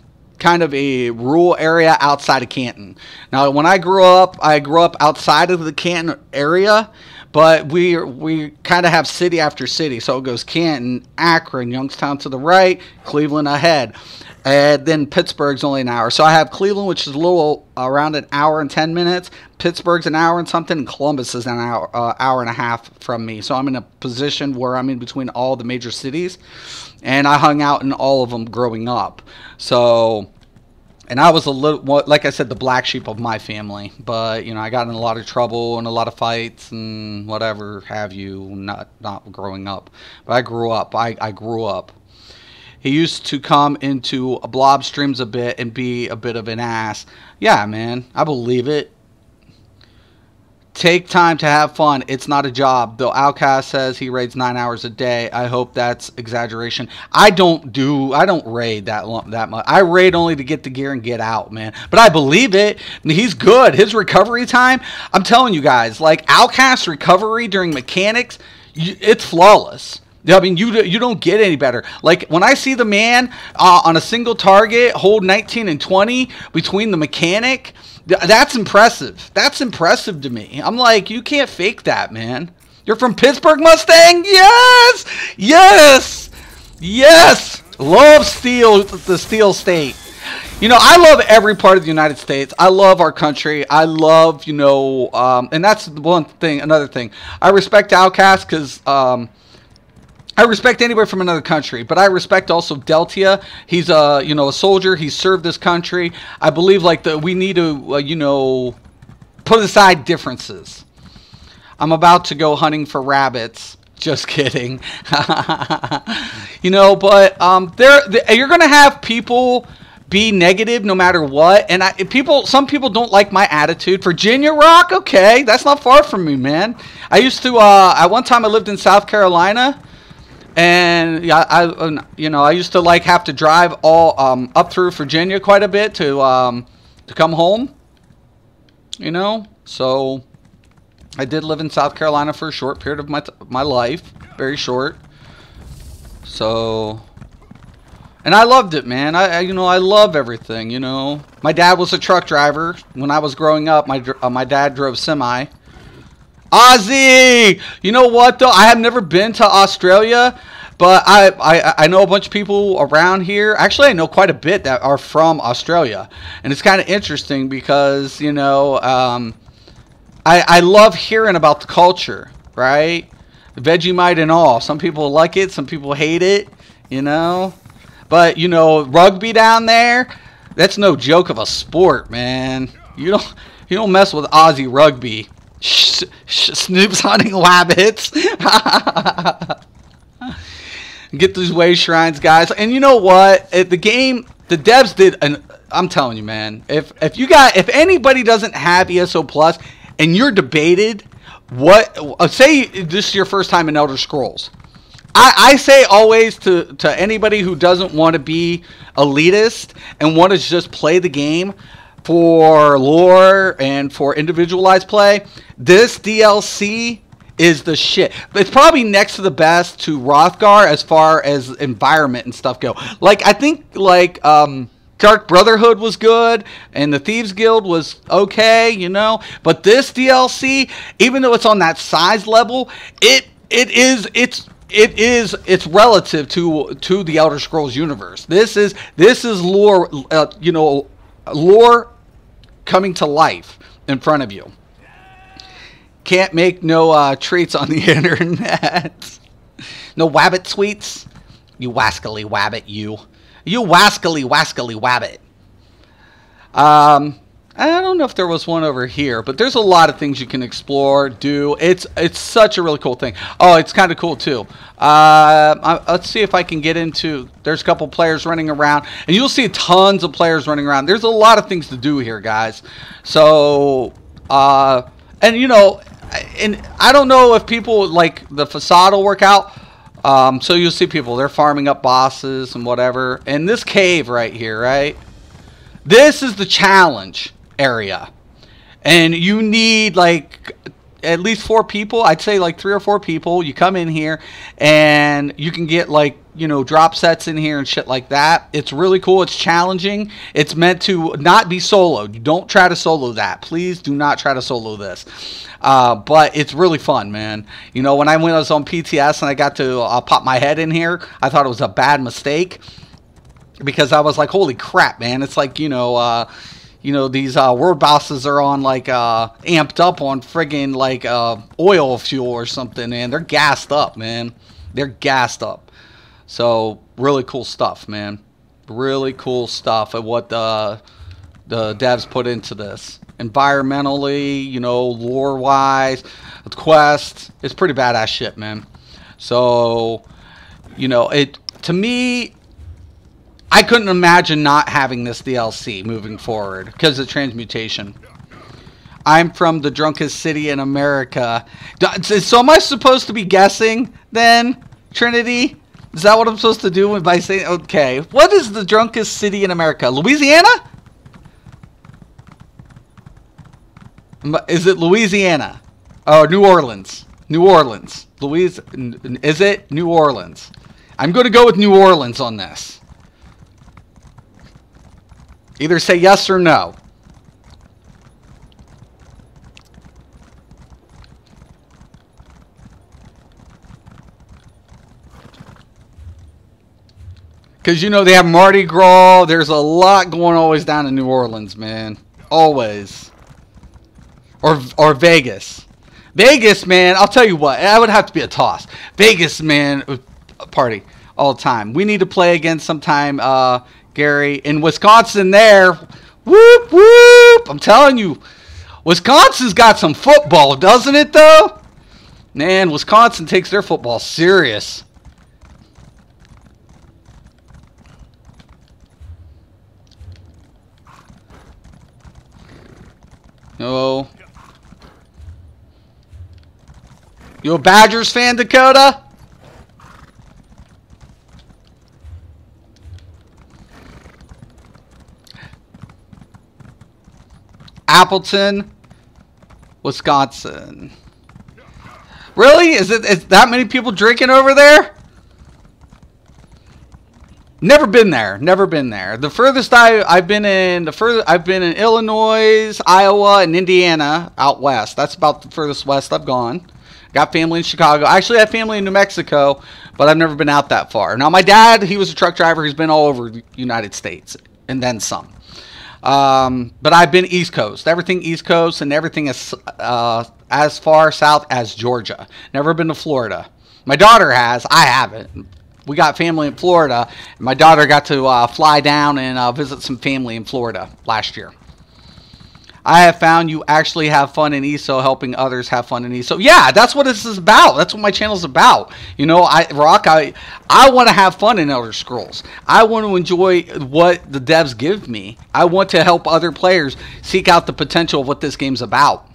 kind of a rural area outside of Canton. Now, when I grew up outside of the Canton area, but we kind of have city after city. So it goes Canton, Akron, Youngstown to the right, Cleveland ahead. And then Pittsburgh's only an hour. So I have Cleveland, which is a little around an hour and 10 minutes. Pittsburgh's an hour and something. And Columbus is an hour and a half from me. So I'm in a position where I'm in between all the major cities. And I hung out in all of them growing up. So, and I was a little, like I said, the black sheep of my family. But, you know, I got in a lot of trouble and a lot of fights and whatever have you, not growing up. But I grew up. I grew up. He used to come into blob streams a bit and be a bit of an ass. Yeah, man, I believe it. Take time to have fun. It's not a job. Though Outcast says he raids 9 hours a day. I hope that's exaggeration. I don't raid that much. I raid only to get the gear and get out, man. But I believe it. He's good. His recovery time, I'm telling you guys, like Outcast recovery during mechanics, it's flawless. I mean, you don't get any better. Like, when I see the man on a single target hold 19 and 20 between the mechanic, that's impressive. That's impressive to me. I'm like, you can't fake that, man. You're from Pittsburgh, Mustang? Yes! Yes! Yes! Love steel, the steel state. You know, I love every part of the United States. I love our country. I love, you know, and that's one thing, another thing. I respect Outcast because, I respect anybody from another country, but I respect also Deltia. He's a soldier. He's served this country. I believe we need to put aside differences. I'm about to go hunting for rabbits. Just kidding. You know, but you're gonna have people be negative no matter what, and some people don't like my attitude. Virginia Rock, okay, that's not far from me, man. I used to at one time I lived in South Carolina. And yeah, I used to have to drive all up through Virginia quite a bit to come home. You know, so I did live in South Carolina for a short period of my life, very short. So, and I loved it, man. I love everything. You know, my dad was a truck driver when I was growing up. My dad drove semi. Ozzy! You know what, though? I have never been to Australia, but I know a bunch of people around here. Actually, I know quite a bit that are from Australia. And it's kind of interesting because, you know, I love hearing about the culture, right? Vegemite and all. Some people like it, some people hate it, you know. But, you know, rugby down there, that's no joke of a sport, man. You don't mess with Aussie rugby. Snoop's hunting rabbits. Get these way shrines, guys. And you know what? The devs did I'm telling you, man. If anybody doesn't have ESO Plus and you're debated, say this is your first time in Elder Scrolls. I say always to anybody who doesn't want to be elitist and want to just play the game for lore and for individualized play, this DLC is the shit. It's probably next to the best to Rothgar as far as environment and stuff go. I think Dark Brotherhood was good and the Thieves Guild was okay, you know. But this DLC, even though it's on that size level, it's relative to the Elder Scrolls universe. This is lore, lore coming to life in front of you. Can't make no treats on the internet. No wabbit sweets. You wascally wabbit, you. You wascally wabbit. I don't know if there was one over here, but there's a lot of things you can explore, do. It's such a really cool thing. Oh, it's kind of cool too. Let's see if I can get into. There's a couple players running around, and you'll see tons of players running around. There's a lot of things to do here, guys. So, and you know, and I don't know if people like the facade will work out. So you'll see people, they're farming up bosses and whatever. And this cave right here, right? This is the challenge area. And you need at least 4 people. I'd say 3 or 4 people. You come in here and you can get you know, drop sets in here and shit like that. It's really cool. It's challenging. It's meant to not be soloed. Don't try to solo that. Please do not try to solo this. But it's really fun, man. You know, when I was on PTS and I got to pop my head in here, I thought it was a bad mistake. Because I was like, holy crap, man. It's like, you know, these world bosses are on, like, amped up on friggin', like, oil fuel or something, and they're gassed up, man. They're gassed up. So, really cool stuff, man. Really cool stuff of what the devs put into this. Environmentally, you know, lore-wise, the quest, it's pretty badass shit, man. So, you know, to me, I couldn't imagine not having this DLC moving forward because of transmutation. I'm from the drunkest city in America. So am I supposed to be guessing then, Trinity? Is that what I'm supposed to do by saying, okay, what is the drunkest city in America? Louisiana? Is it Louisiana? Oh, New Orleans. New Orleans. Is it New Orleans? I'm going to go with New Orleans on this. Either say yes or no. Because, you know, they have Mardi Gras. There's a lot going always down in New Orleans, man. Always. Or Vegas. Vegas, man, I'll tell you what. That would have to be a toss. Vegas, man, party all the time. We need to play again sometime, Gary. In Wisconsin there. Whoop, whoop. I'm telling you. Wisconsin's got some football, doesn't it, though? Man, Wisconsin takes their football serious. No. You a Badgers fan, Dakota? Appleton, Wisconsin. Really? Is that many people drinking over there? Never been there. Never been there. The furthest I've been in Illinois, Iowa, and Indiana out west. That's about the furthest west I've gone. Got family in Chicago. I actually have family in New Mexico, but I've never been out that far. Now my dad, he was a truck driver. He's been all over the United States and then some. But I've been East Coast. Everything East Coast and everything as far south as Georgia. Never been to Florida. My daughter has. I haven't. We got family in Florida. My daughter got to fly down and visit some family in Florida last year. I have found you actually have fun in ESO, helping others have fun in ESO. Yeah, that's what this is about. That's what my channel's about. You know, I want to have fun in Elder Scrolls. I want to enjoy what the devs give me. I want to help other players seek out the potential of what this game's about.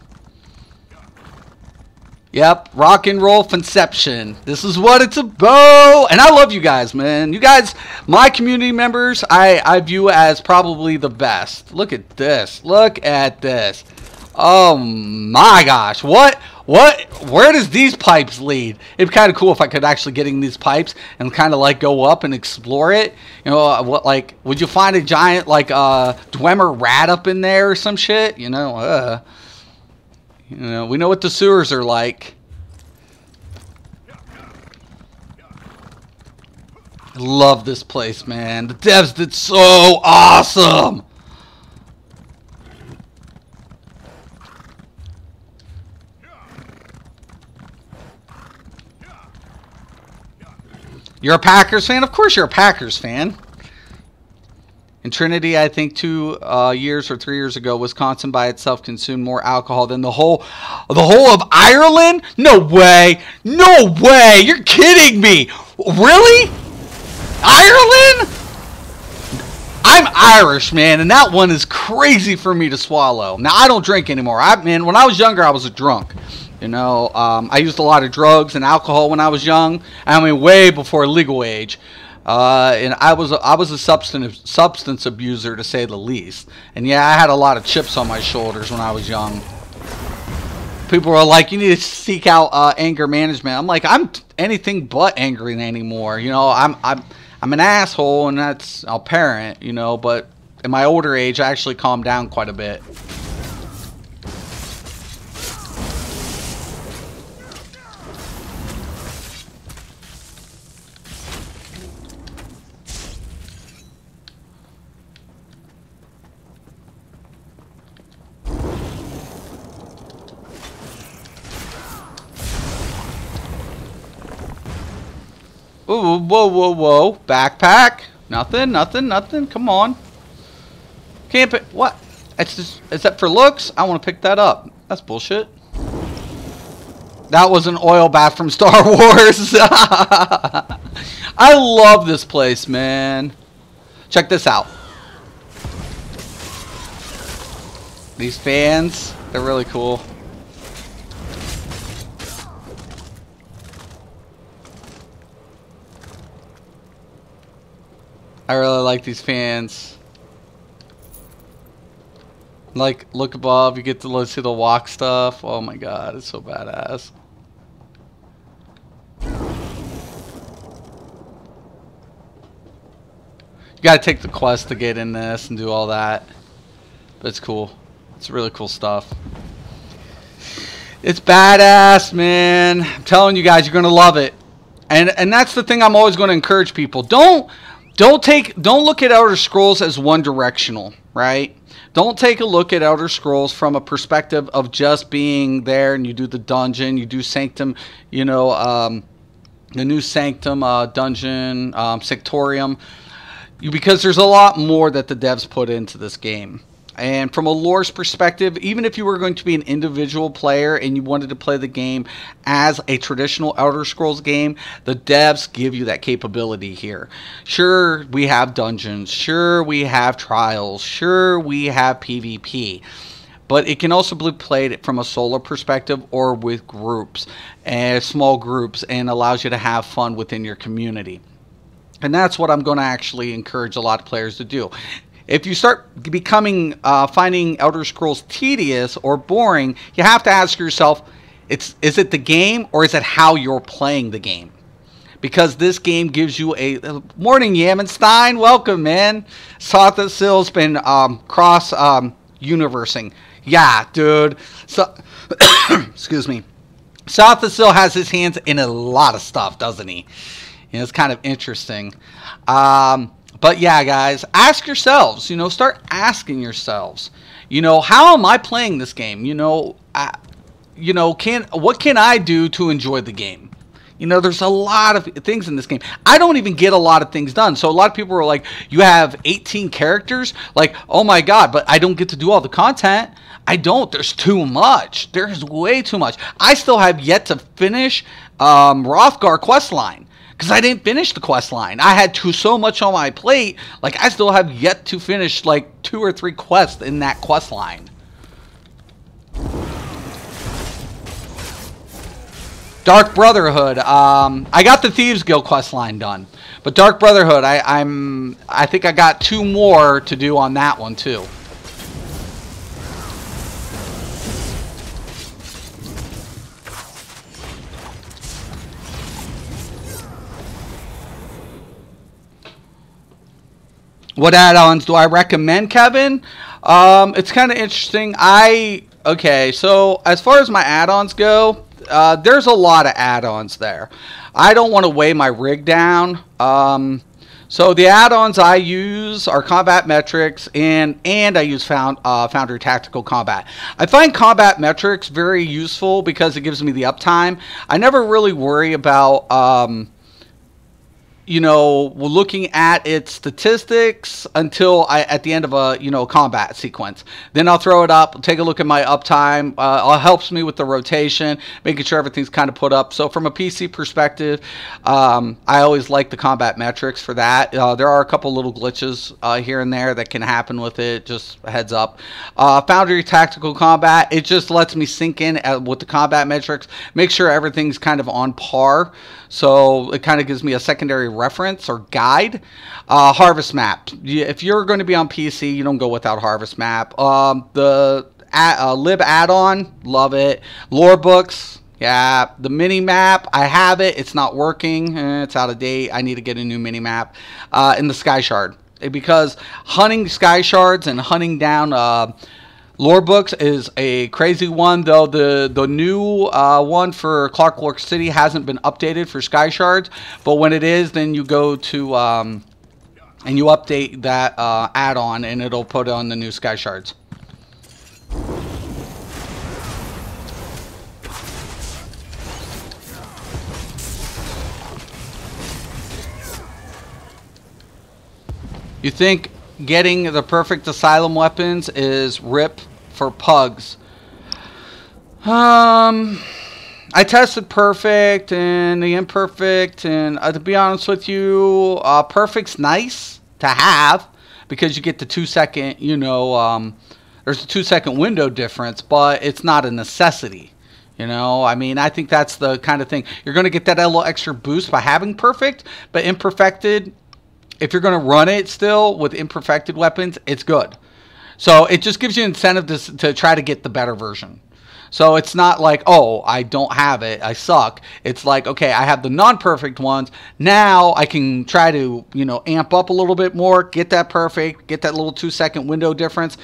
Yep, rock and roll conception. This is what it's about. And I love you guys, man. You guys, my community members, I view as probably the best. Look at this. Look at this. Oh my gosh. What? Where does these pipes lead? It'd be kind of cool if I could actually get in these pipes and kind of like go up and explore it. You know, what, like, would you find a giant like Dwemer rat up in there or some shit? You know, we know what the sewers are like. I love this place, man. The devs did so awesome. You're a Packers fan? Of course you're a Packers fan. In Trinity, I think 2 years or 3 years ago, Wisconsin by itself consumed more alcohol than the whole of Ireland? No way. No way. You're kidding me. Really? Ireland? I'm Irish, man, and that one is crazy for me to swallow. Now, I don't drink anymore. Man, when I was younger, I was a drunk. You know, I used a lot of drugs and alcohol when I was young. I mean, way before legal age. And I was a substance abuser, to say the least. And yeah, I had a lot of chips on my shoulders when I was young. People are like, you need to seek out anger management. I'm like, I'm anything but angry anymore. You know, I'm an asshole, and that's apparent. You know, but in my older age, I actually calmed down quite a bit. Ooh, whoa, whoa, whoa. Backpack. Nothing, nothing, nothing. Come on. Can't pick. What? It's just, is that for looks? I want to pick that up. That's bullshit. That was an oil bath from Star Wars. I love this place, man. Check this out. These fans, they're really cool. I really like these fans. Like, look above, you get to see the walk stuff. Oh my god, it's so badass. You gotta take the quest to get in this and do all that. But it's cool. It's really cool stuff. It's badass, man. I'm telling you guys, you're gonna love it. And that's the thing I'm always gonna encourage people. Don't look at Elder Scrolls as one directional, right? Don't take a look at Elder Scrolls from a perspective of just being there and you do the dungeon, you do Sanctum, you know, the new Sanctum dungeon, Sanctorium, because there's a lot more that the devs put into this game. And from a lore's perspective, even if you were going to be an individual player and you wanted to play the game as a traditional Elder Scrolls game, the devs give you that capability here. Sure, we have dungeons. Sure, we have trials. Sure, we have PvP. But it can also be played from a solo perspective or with groups, small groups, and allows you to have fun within your community. And that's what I'm going to actually encourage a lot of players to do. If you start becoming, finding Elder Scrolls tedious or boring, you have to ask yourself, is it the game or is it how you're playing the game? Because this game gives you a... Morning, Yamenstein. Welcome, man. Sotha Sil's been cross-universing. Yeah, dude. So, excuse me. Sotha Sil has his hands in a lot of stuff, doesn't he? You know, it's kind of interesting. But yeah, guys, ask yourselves, you know, start asking yourselves, you know, how am I playing this game? You know, what can I do to enjoy the game? You know, there's a lot of things in this game. I don't even get a lot of things done. So a lot of people are like, you have 18 characters? Like, oh my God, but I don't get to do all the content. I don't. There's too much. There's way too much. I still have yet to finish Hrothgar questline. Because I didn't finish the quest line. I had so much on my plate. Like, I still have yet to finish, like, 2 or 3 quests in that quest line. Dark Brotherhood. I got the Thieves Guild quest line done. But Dark Brotherhood, I think I got 2 more to do on that one, too. What add-ons do I recommend, Kevin? It's kind of interesting. Okay, so as far as my add-ons go, there's a lot of add-ons there. I don't want to weigh my rig down. So the add-ons I use are Combat Metrics, and I use Foundry Tactical Combat. I find Combat Metrics very useful because it gives me the uptime. I never really worry about... you know, looking at its statistics until at the end of a, you know, combat sequence. Then I'll throw it up, take a look at my uptime. It helps me with the rotation, making sure everything's kind of put up. So from a PC perspective, I always like the combat metrics for that. There are a couple little glitches here and there that can happen with it, just a heads up. Foundry Tactical Combat, it just lets me sink in with the combat metrics, make sure everything's kind of on par. So it kind of gives me a secondary reference or guide. Harvest Map. If you're going to be on PC, you don't go without Harvest Map. The lib add-on, love it. Lore books, yeah. The mini map, I have it. It's not working. It's out of date. I need to get a new mini map. And the Sky Shard, because hunting Sky Shards and hunting down lore books is a crazy one. Though the new one for Clockwork City hasn't been updated for Sky Shards, but when it is, then you go to and you update that add-on, and it'll put on the new Sky Shards. You think getting the perfect asylum weapons is RIP for pugs? I tested perfect and the imperfect, and to be honest with you, perfect's nice to have because you get the 2-second, you know, there's a 2-second window difference, but it's not a necessity. You know, I mean, I think that's the kind of thing. You're going to get that little extra boost by having perfect, but imperfected, if you're going to run it still with imperfected weapons, it's good. So it just gives you incentive to try to get the better version. So it's not like, oh, I don't have it, I suck. It's like, okay, I have the non-perfect ones. Now I can try to, you know, amp up a little bit more, get that perfect, get that little 2-second window difference,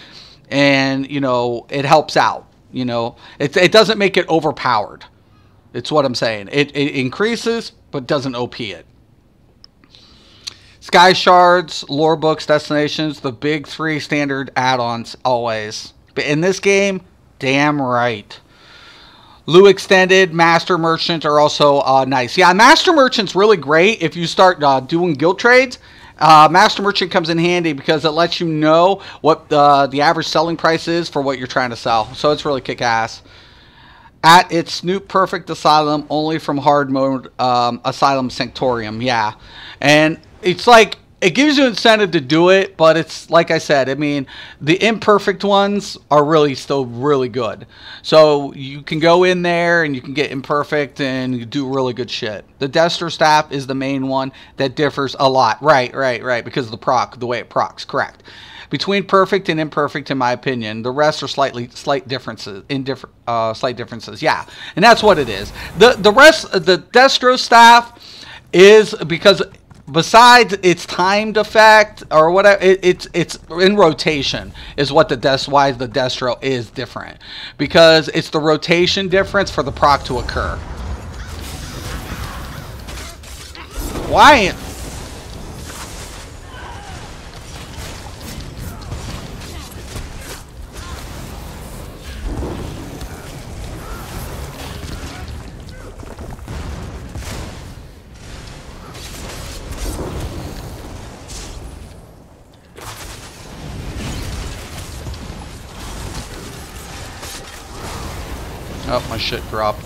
and, you know, it helps out. You know, it doesn't make it overpowered. It's what I'm saying. It increases, but doesn't OP it. Sky Shards, lore books, destinations, the big 3 standard add-ons always. But in this game, damn right. Loo Extended, Master Merchant are also nice. Yeah, Master Merchant's really great if you start doing guild trades. Master Merchant comes in handy because it lets you know what the average selling price is for what you're trying to sell. So it's really kick-ass. At its Snoop Perfect Asylum, only from hard mode Asylum Sanctorium. Yeah. And it's like, it gives you incentive to do it, but it's like I said, I mean, the imperfect ones are really still really good. So you can go in there and you can get imperfect and you do really good shit. The Destro Staff is the main one that differs a lot. Right, because of the proc, the way it procs, correct. Between perfect and imperfect, in my opinion, the rest are slight differences. Slight differences, yeah, and that's what it is. The rest, the Destro Staff is because, besides its timed effect or whatever, it's in rotation is what why the Destro is different, because it's the rotation difference for the proc to occur. Why? Oh, my shit dropped.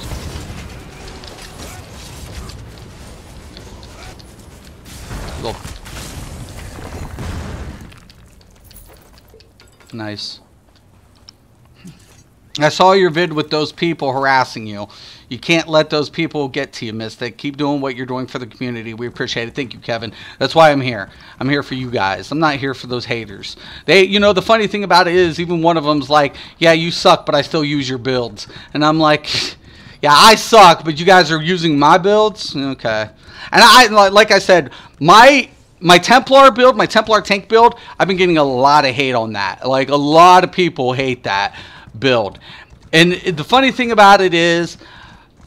Look. Nice. I saw your vid with those people harassing you. You can't let those people get to you, Mystic. Keep doing what you're doing for the community. We appreciate it. Thank you, Kevin. That's why I'm here. I'm here for you guys. I'm not here for those haters. You know, the funny thing about it is, even one of them's like, yeah, you suck, but I still use your builds. And I'm like, yeah, I suck, but you guys are using my builds? Okay. And like I said, my Templar build, my Templar tank build, I've been getting a lot of hate on that. Like, a lot of people hate that build. And the funny thing about it is,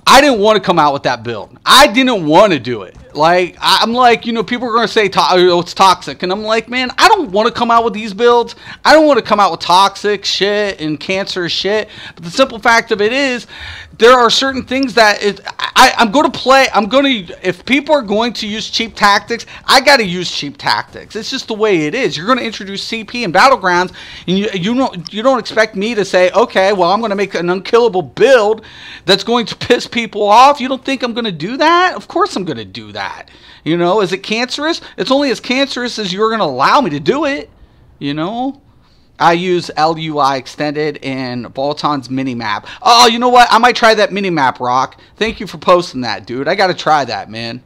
I didn't want to come out with that build. I didn't want to do it. Like, I'm like, you know, people are going to say it's toxic. And I'm like, man, I don't want to come out with these builds. I don't want to come out with toxic shit and cancerous shit. But the simple fact of it is, there are certain things that I'm going to play. If people are going to use cheap tactics, I got to use cheap tactics. It's just the way it is. You're going to introduce CP and Battlegrounds, and you don't expect me to say, okay, well, I'm going to make an unkillable build that's going to piss people off. You don't think I'm going to do that? Of course I'm going to do that. You know, is it cancerous? It's only as cancerous as you're going to allow me to do it. You know? I use LUI Extended and Volton's mini-map. Oh, you know what? I might try that mini-map, Rock. Thank you for posting that, dude. I got to try that, man.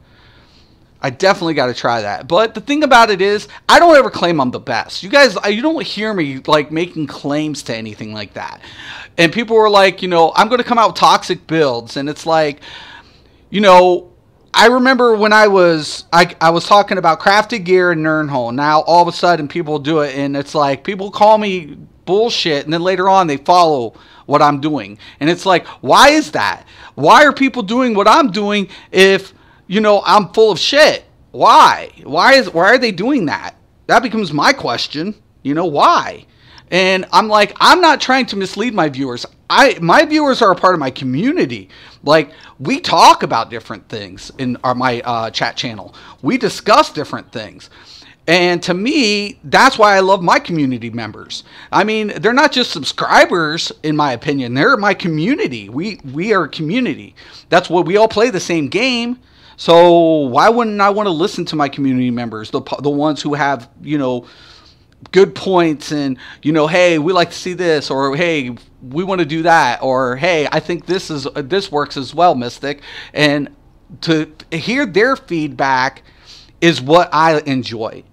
I definitely got to try that. But the thing about it is, I don't ever claim I'm the best. You guys, you don't hear me like making claims to anything like that. And people were like, you know, I'm going to come out with toxic builds, and it's like, you know, I remember when I was talking about crafted gear and Nernhole. Now all of a sudden people do it, and it's like people call me bullshit, and then later on they follow what I'm doing, and it's like, why is that? Why are people doing what I'm doing if, you know, I'm full of shit? Why? Why are they doing that? That becomes my question. You know, why? And I'm like, I'm not trying to mislead my viewers. My viewers are a part of my community. Like, we talk about different things in my chat channel. We discuss different things. And to me, that's why I love my community members. I mean, they're not just subscribers, in my opinion. They're my community. We are a community. That's what we all play the same game. So why wouldn't I want to listen to my community members, the ones who have, you know, good points, and, you know, hey, we like to see this, or hey, we want to do that, or hey, I think this works as well, Mystic. And to hear their feedback is what I enjoy.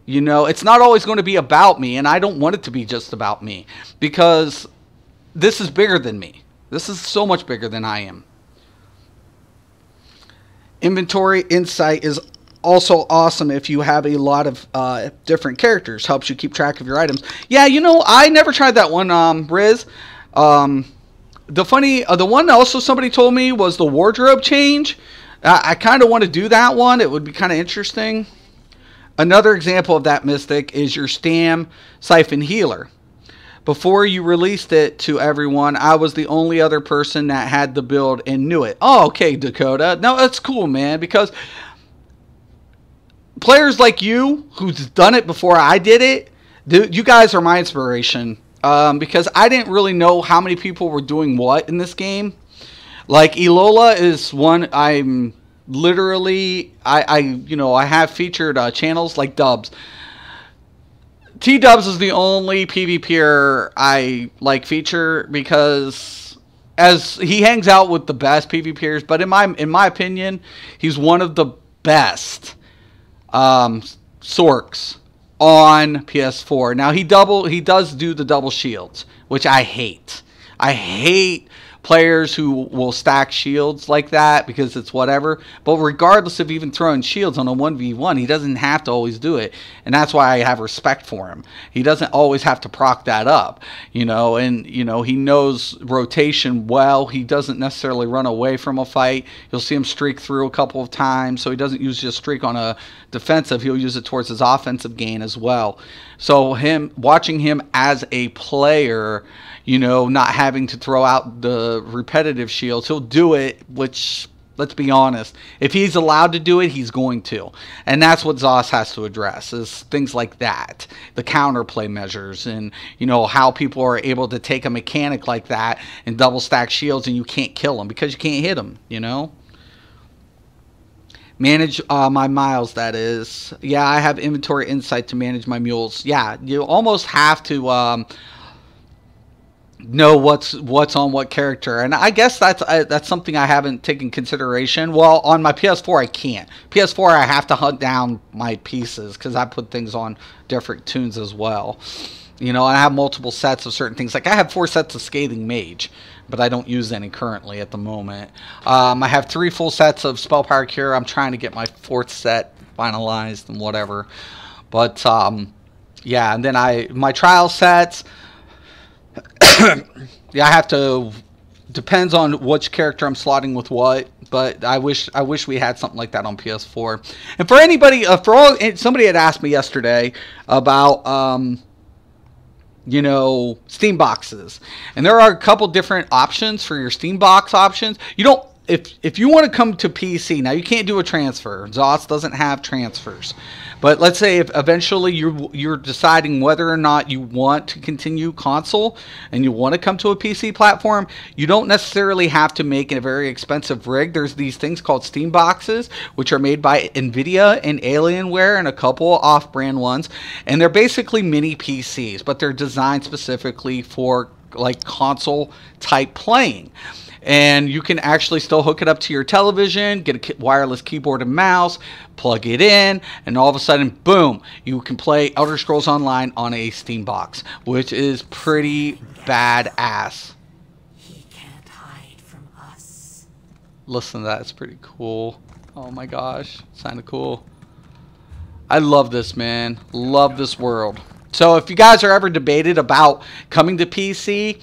You know, it's not always going to be about me, and I don't want it to be just about me, because this is bigger than me. This is so much bigger than I am. Inventory insight is also awesome if you have a lot of different characters. Helps you keep track of your items. Yeah, you know, I never tried that one, Riz. The one also somebody told me was the wardrobe change. I kind of want to do that one. It would be kind of interesting. Another example of that, Mystic, is your Stam Siphon Healer. Before you released it to everyone, I was the only other person that had the build and knew it. Oh, okay, Dakota. No, that's cool, man, because players like you, who's done it before I did it, you guys are my inspiration. Because I didn't really know how many people were doing what in this game. Like, Elola is one I'm literally, I have featured channels like Dubs. T-Dubs is the only PvPer I like feature, because as he hangs out with the best PvPers, but in my opinion, he's one of the best Sorks on PS4. Now he does do the double shields, which I hate. I hate players who will stack shields like that, because it's whatever. But regardless of even throwing shields on a 1v1, he doesn't have to always do it. And that's why I have respect for him. He doesn't always have to proc that up, you know, and, you know, he knows rotation well. He doesn't necessarily run away from a fight. You'll see him streak through a couple of times, so he doesn't use just streak on a defensive. He'll use it towards his offensive gain as well. So watching him as a player, you know, not having to throw out the repetitive shields, he'll do it, which, let's be honest, if he's allowed to do it, he's going to. And that's what Zos has to address, is things like that. The counterplay measures, and, you know, how people are able to take a mechanic like that and double stack shields, and you can't kill them because you can't hit them, you know? Manage my miles, that is. Yeah, I have inventory insight to manage my mules. Yeah, you almost have to know what's on what character, and I guess that's something I haven't taken consideration. Well, on my PS4 I can't. PS4 I have to hunt down my pieces, because I put things on different tunes as well. You know, and I have multiple sets of certain things. Like, I have 4 sets of Scathing Mage, but I don't use any currently at the moment. I have 3 full sets of Spellpower Cure. I'm trying to get my 4th set finalized and whatever. But yeah, and then my trial sets. Yeah, I have to. Depends on which character I'm slotting with what. But I wish we had something like that on PS4. And for anybody, somebody had asked me yesterday about you know, Steam boxes, and there are a couple different options for your Steam box options. You don't, if you want to come to PC now, you can't do a transfer. Zos doesn't have transfers. But let's say if eventually you're deciding whether or not you want to continue console and you want to come to a PC platform, you don't necessarily have to make a very expensive rig. There's these things called Steam boxes, which are made by Nvidia and Alienware and a couple off-brand ones, and they're basically mini PCs, but they're designed specifically for like console type playing. And you can actually still hook it up to your television, get a wireless keyboard and mouse, plug it in, and all of a sudden, boom, you can play Elder Scrolls Online on a Steam box, which is pretty badass. He can't hide from us. Listen to that, it's pretty cool. Oh my gosh, it's kind of cool. I love this, man. Love this world. So if you guys are ever debated about coming to PC,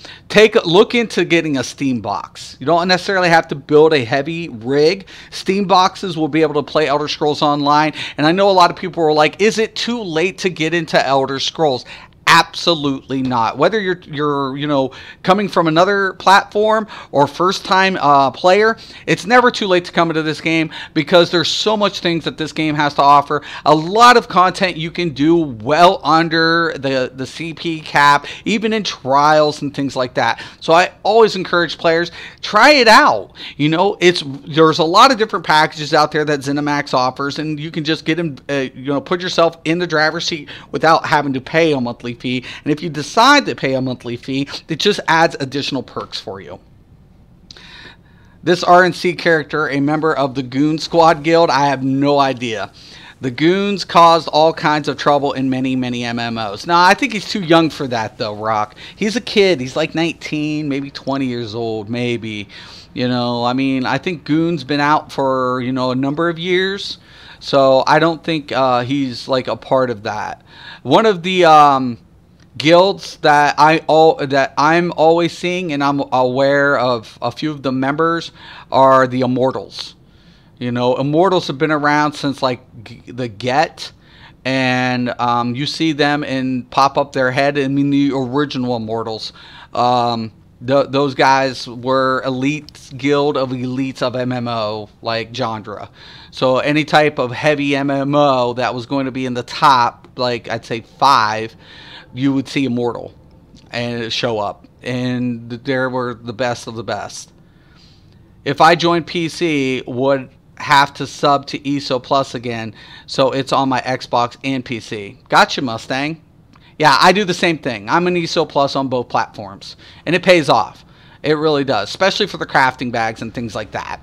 look into getting a Steam box. You don't necessarily have to build a heavy rig. Steam boxes will be able to play Elder Scrolls Online. And I know a lot of people are like, is it too late to get into Elder Scrolls? Absolutely not. Whether you're you know, coming from another platform or first time player, it's never too late to come into this game because there's so much things that this game has to offer. A lot of content you can do well under the CP cap, even in trials and things like that. So I always encourage players, try it out. You know, there's a lot of different packages out there that ZeniMax offers, and you can just get them, you know, put yourself in the driver's seat without having to pay a monthly fee. And if you decide to pay a monthly fee, it just adds additional perks for you. This RNC character, a member of the Goon Squad Guild, I have no idea. The Goons caused all kinds of trouble in many, many MMOs. Now, I think he's too young for that, though, Rock. He's a kid. He's like 19, maybe 20 years old, maybe. You know, I mean, I think Goon's been out for, you know, a number of years. So I don't think he's like a part of that. One of the guilds that I'm always seeing, and I'm aware of a few of the members, are the Immortals. You know, Immortals have been around since like the Get, and you see them and pop up their head. I mean, the original Immortals. Those guys were elite guild of elites of MMO like genre. So any type of heavy MMO that was going to be in the top, like I'd say 5, you would see Immortal and show up, and there were the best of the best. If I joined PC, would have to sub to ESO Plus again, so it's on my Xbox and PC. Gotcha, Mustang. Yeah, I do the same thing. I'm an ESO Plus on both platforms, and it pays off. It really does, especially for the crafting bags and things like that.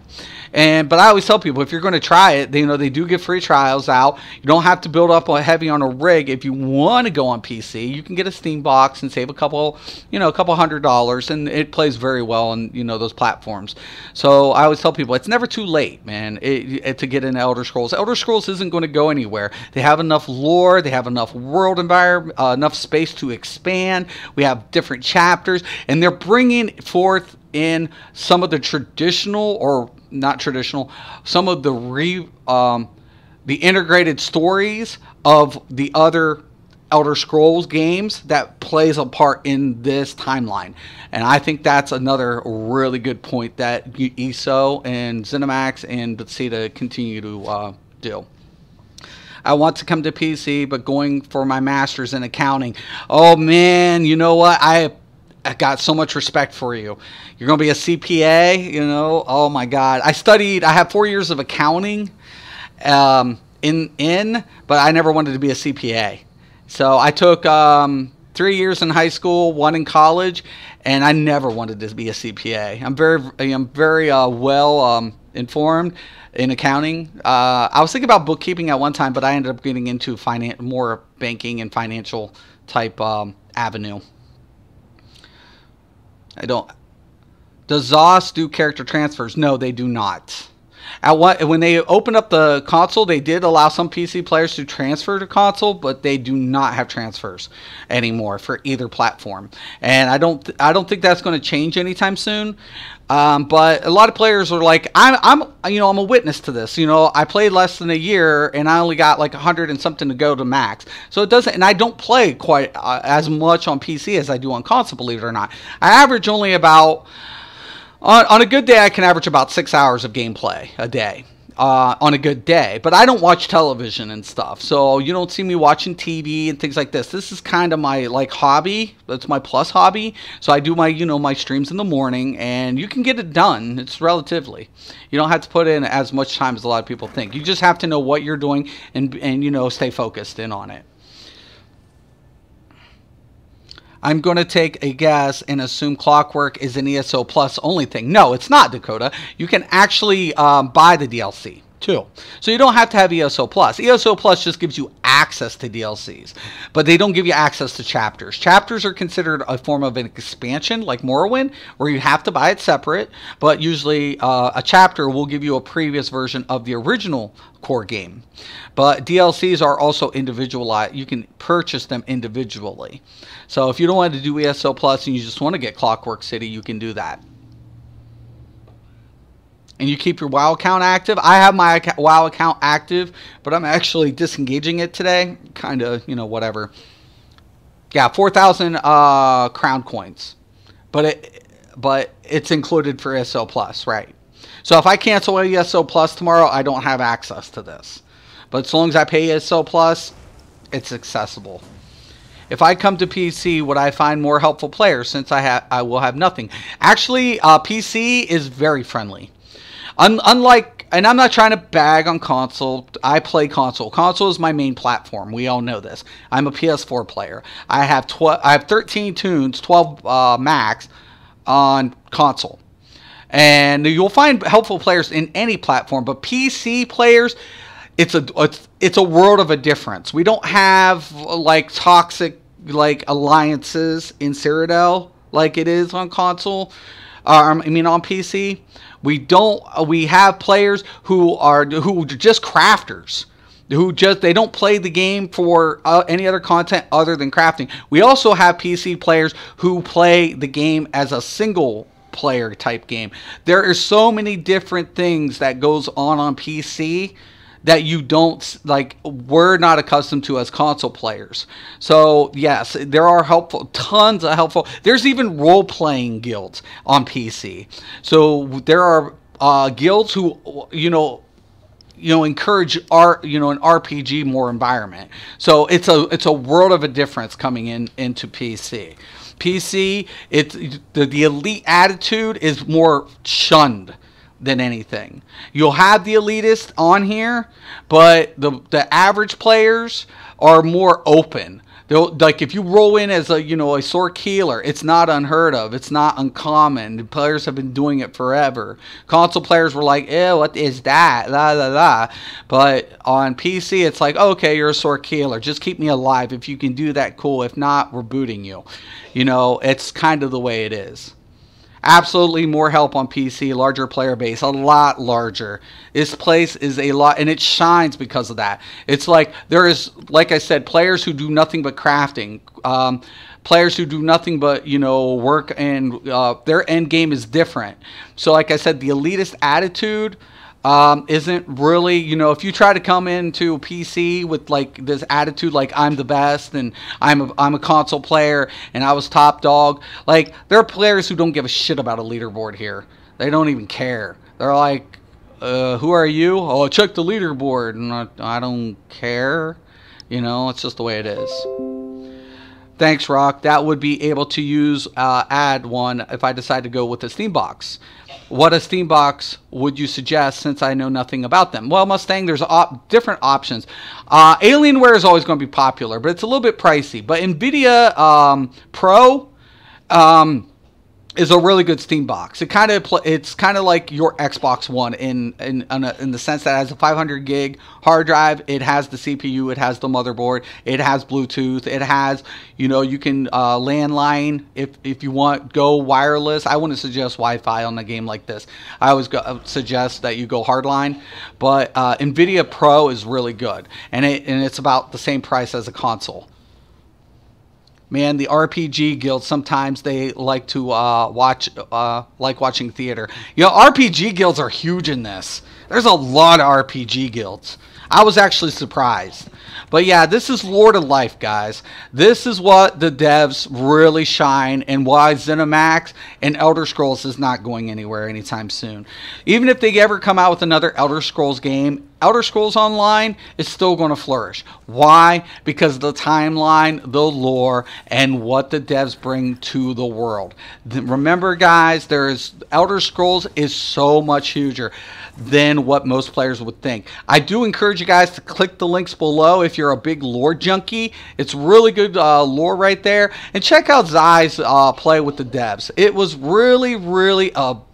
But I always tell people, if you're going to try it, they do give free trials out. You don't have to build up heavy on a rig. If you want to go on PC, you can get a Steam box and save a couple $100, and it plays very well on, you know, those platforms. So I always tell people, it's never too late, man, to get into Elder Scrolls. Elder Scrolls isn't going to go anywhere. They have enough lore. They have enough world environment, enough space to expand. We have different chapters, and they're bringing forth in some of the traditional, or not traditional, some of the integrated stories of the other Elder Scrolls games that plays a part in this timeline. And I think that's another really good point that ESO and ZeniMax and Bethesda continue to do. I want to come to PC, but going for my master's in accounting. Oh man, you know what? I got so much respect for you. You're going to be a CPA, you know? Oh my God. I have 4 years of accounting but I never wanted to be a CPA. So I took 3 years in high school, 1 in college, and I never wanted to be a CPA. I'm very well informed in accounting. I was thinking about bookkeeping at one time, but I ended up getting into more banking and financial type avenue. Does ZOS do character transfers? No, they do not. When they opened up the console, they did allow some PC players to transfer to console, but they do not have transfers anymore for either platform. And I don't think that's going to change anytime soon. But a lot of players are like, I'm a witness to this. You know, I played less than a year, and I only got like 100 and something to go to max. So it doesn't, and I don't play quite as much on PC as I do on console, believe it or not. I average only about. On a good day, I can average about 6 hours of gameplay a day on a good day. But I don't watch television and stuff, so you don't see me watching TV and things like this. This is kind of my hobby. That's my plus hobby. So I do my streams in the morning, and you can get it done. It's relatively. You don't have to put in as much time as a lot of people think. You just have to know what you're doing and stay focused in on it. I'm going to take a guess and assume Clockwork is an ESO Plus only thing. No, it's not, Dakota. You can actually buy the DLC too. So you don't have to have ESO Plus. ESO Plus just gives you access to DLCs, but they don't give you access to chapters. Chapters are considered a form of an expansion like Morrowind, where you have to buy it separate, but usually a chapter will give you a previous version of the original core game. But DLCs are also individualized. You can purchase them individually. So if you don't want to do ESO Plus and you just want to get Clockwork City, you can do that. And you keep your WoW account active. I have my WoW account active, but I'm actually disengaging it today. Kind of, you know, whatever. Yeah, 4,000 crown coins. But it's included for ESO Plus, right? So if I cancel ESO Plus tomorrow, I don't have access to this. But as long as I pay ESO Plus, it's accessible. If I come to PC, would I find more helpful players since I will have nothing? Actually, PC is very friendly. Unlike, and I'm not trying to bag on console, I play console. Console is my main platform. We all know this. I'm a PS4 player. I have 13 tunes, 12 max on console. And you'll find helpful players in any platform, but PC players, it's a world of a difference. We don't have like toxic like alliances in Cyrodiil like it is on console. I mean on PC. We have players who are just crafters, they don't play the game for any other content other than crafting. We also have PC players who play the game as a single player type game. There are so many different things that goes on PC that you don't, like, we're not accustomed to as console players. So yes, there are tons of helpful. There's even role-playing guilds on PC. So there are guilds who, encourage an RPG more environment. So it's a world of a difference coming into PC. PC, the elite attitude is more shunned than anything. You'll have the elitists on here, but the average players are more open. Like if you roll in as a sword healer, it's not unheard of. It's not uncommon. The players have been doing it forever. Console players were like, "Ew, what is that?" La la la. But on PC, it's like, okay, you're a sword healer. Just keep me alive. If you can do that, cool. If not, we're booting you. It's kind of the way it is. Absolutely more help on PC, larger player base, a lot larger. This place is a lot, and it shines because of that. It's like there is, like I said, players who do nothing but crafting, players who do nothing but, work, and their end game is different. So like I said, the elitist attitude isn't really, if you try to come into PC with like this attitude like I'm the best and I'm a console player and I was top dog, like there are players who don't give a shit about a leaderboard here. They don't even care. They're like, who are you? Oh, check the leaderboard. And I don't care. It's just the way it is. Thanks, Rock. That would be able to use Add-on if I decide to go with the Steam box. What a Steam box would you suggest since I know nothing about them? Well, Mustang, there's different options. Alienware is always going to be popular, but it's a little bit pricey. But NVIDIA Pro is a really good Steam box. It's kind of like your Xbox One in the sense that it has a 500 gig hard drive. It has the CPU. It has the motherboard. It has Bluetooth. It has, you can landline if you want, go wireless. I wouldn't suggest Wi-Fi on a game like this. I always suggest that you go hardline. But NVIDIA Pro is really good, and it's about the same price as a console. Man, the RPG guilds, sometimes they like to watch watching theater. RPG guilds are huge in this. There's a lot of RPG guilds. I was actually surprised. But yeah, this is Lord of Life, guys. This is what the devs really shine, and why ZeniMax and Elder Scrolls is not going anywhere anytime soon. Even if they ever come out with another Elder Scrolls game, Elder Scrolls Online is still going to flourish. Why? Because of the timeline, the lore, and what the devs bring to the world. Remember, guys, Elder Scrolls is so much huger than what most players would think. I do encourage you guys to click the links below if you're a big lore junkie. It's really good lore right there. And check out Zai's play with the devs. It was really, really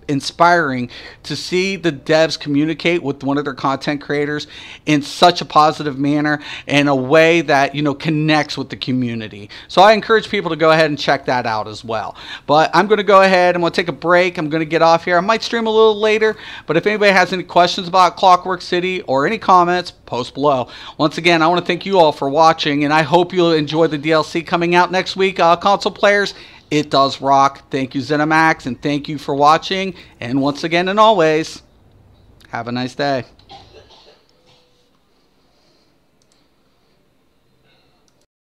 inspiring to see the devs communicate with one of their content creators in such a positive manner, in a way that, you know, connects with the community. So I encourage people to go ahead and check that out as well. But I'm going to go ahead, I'm going to take a break, I'm going to get off here. I might stream a little later, but if anybody has any questions about Clockwork City or any comments, post below. Once again, I want to thank you all for watching, and I hope you'll enjoy the DLC coming out next week. Console players, it does rock. Thank you, ZeniMax, and thank you for watching. And once again, and always, have a nice day.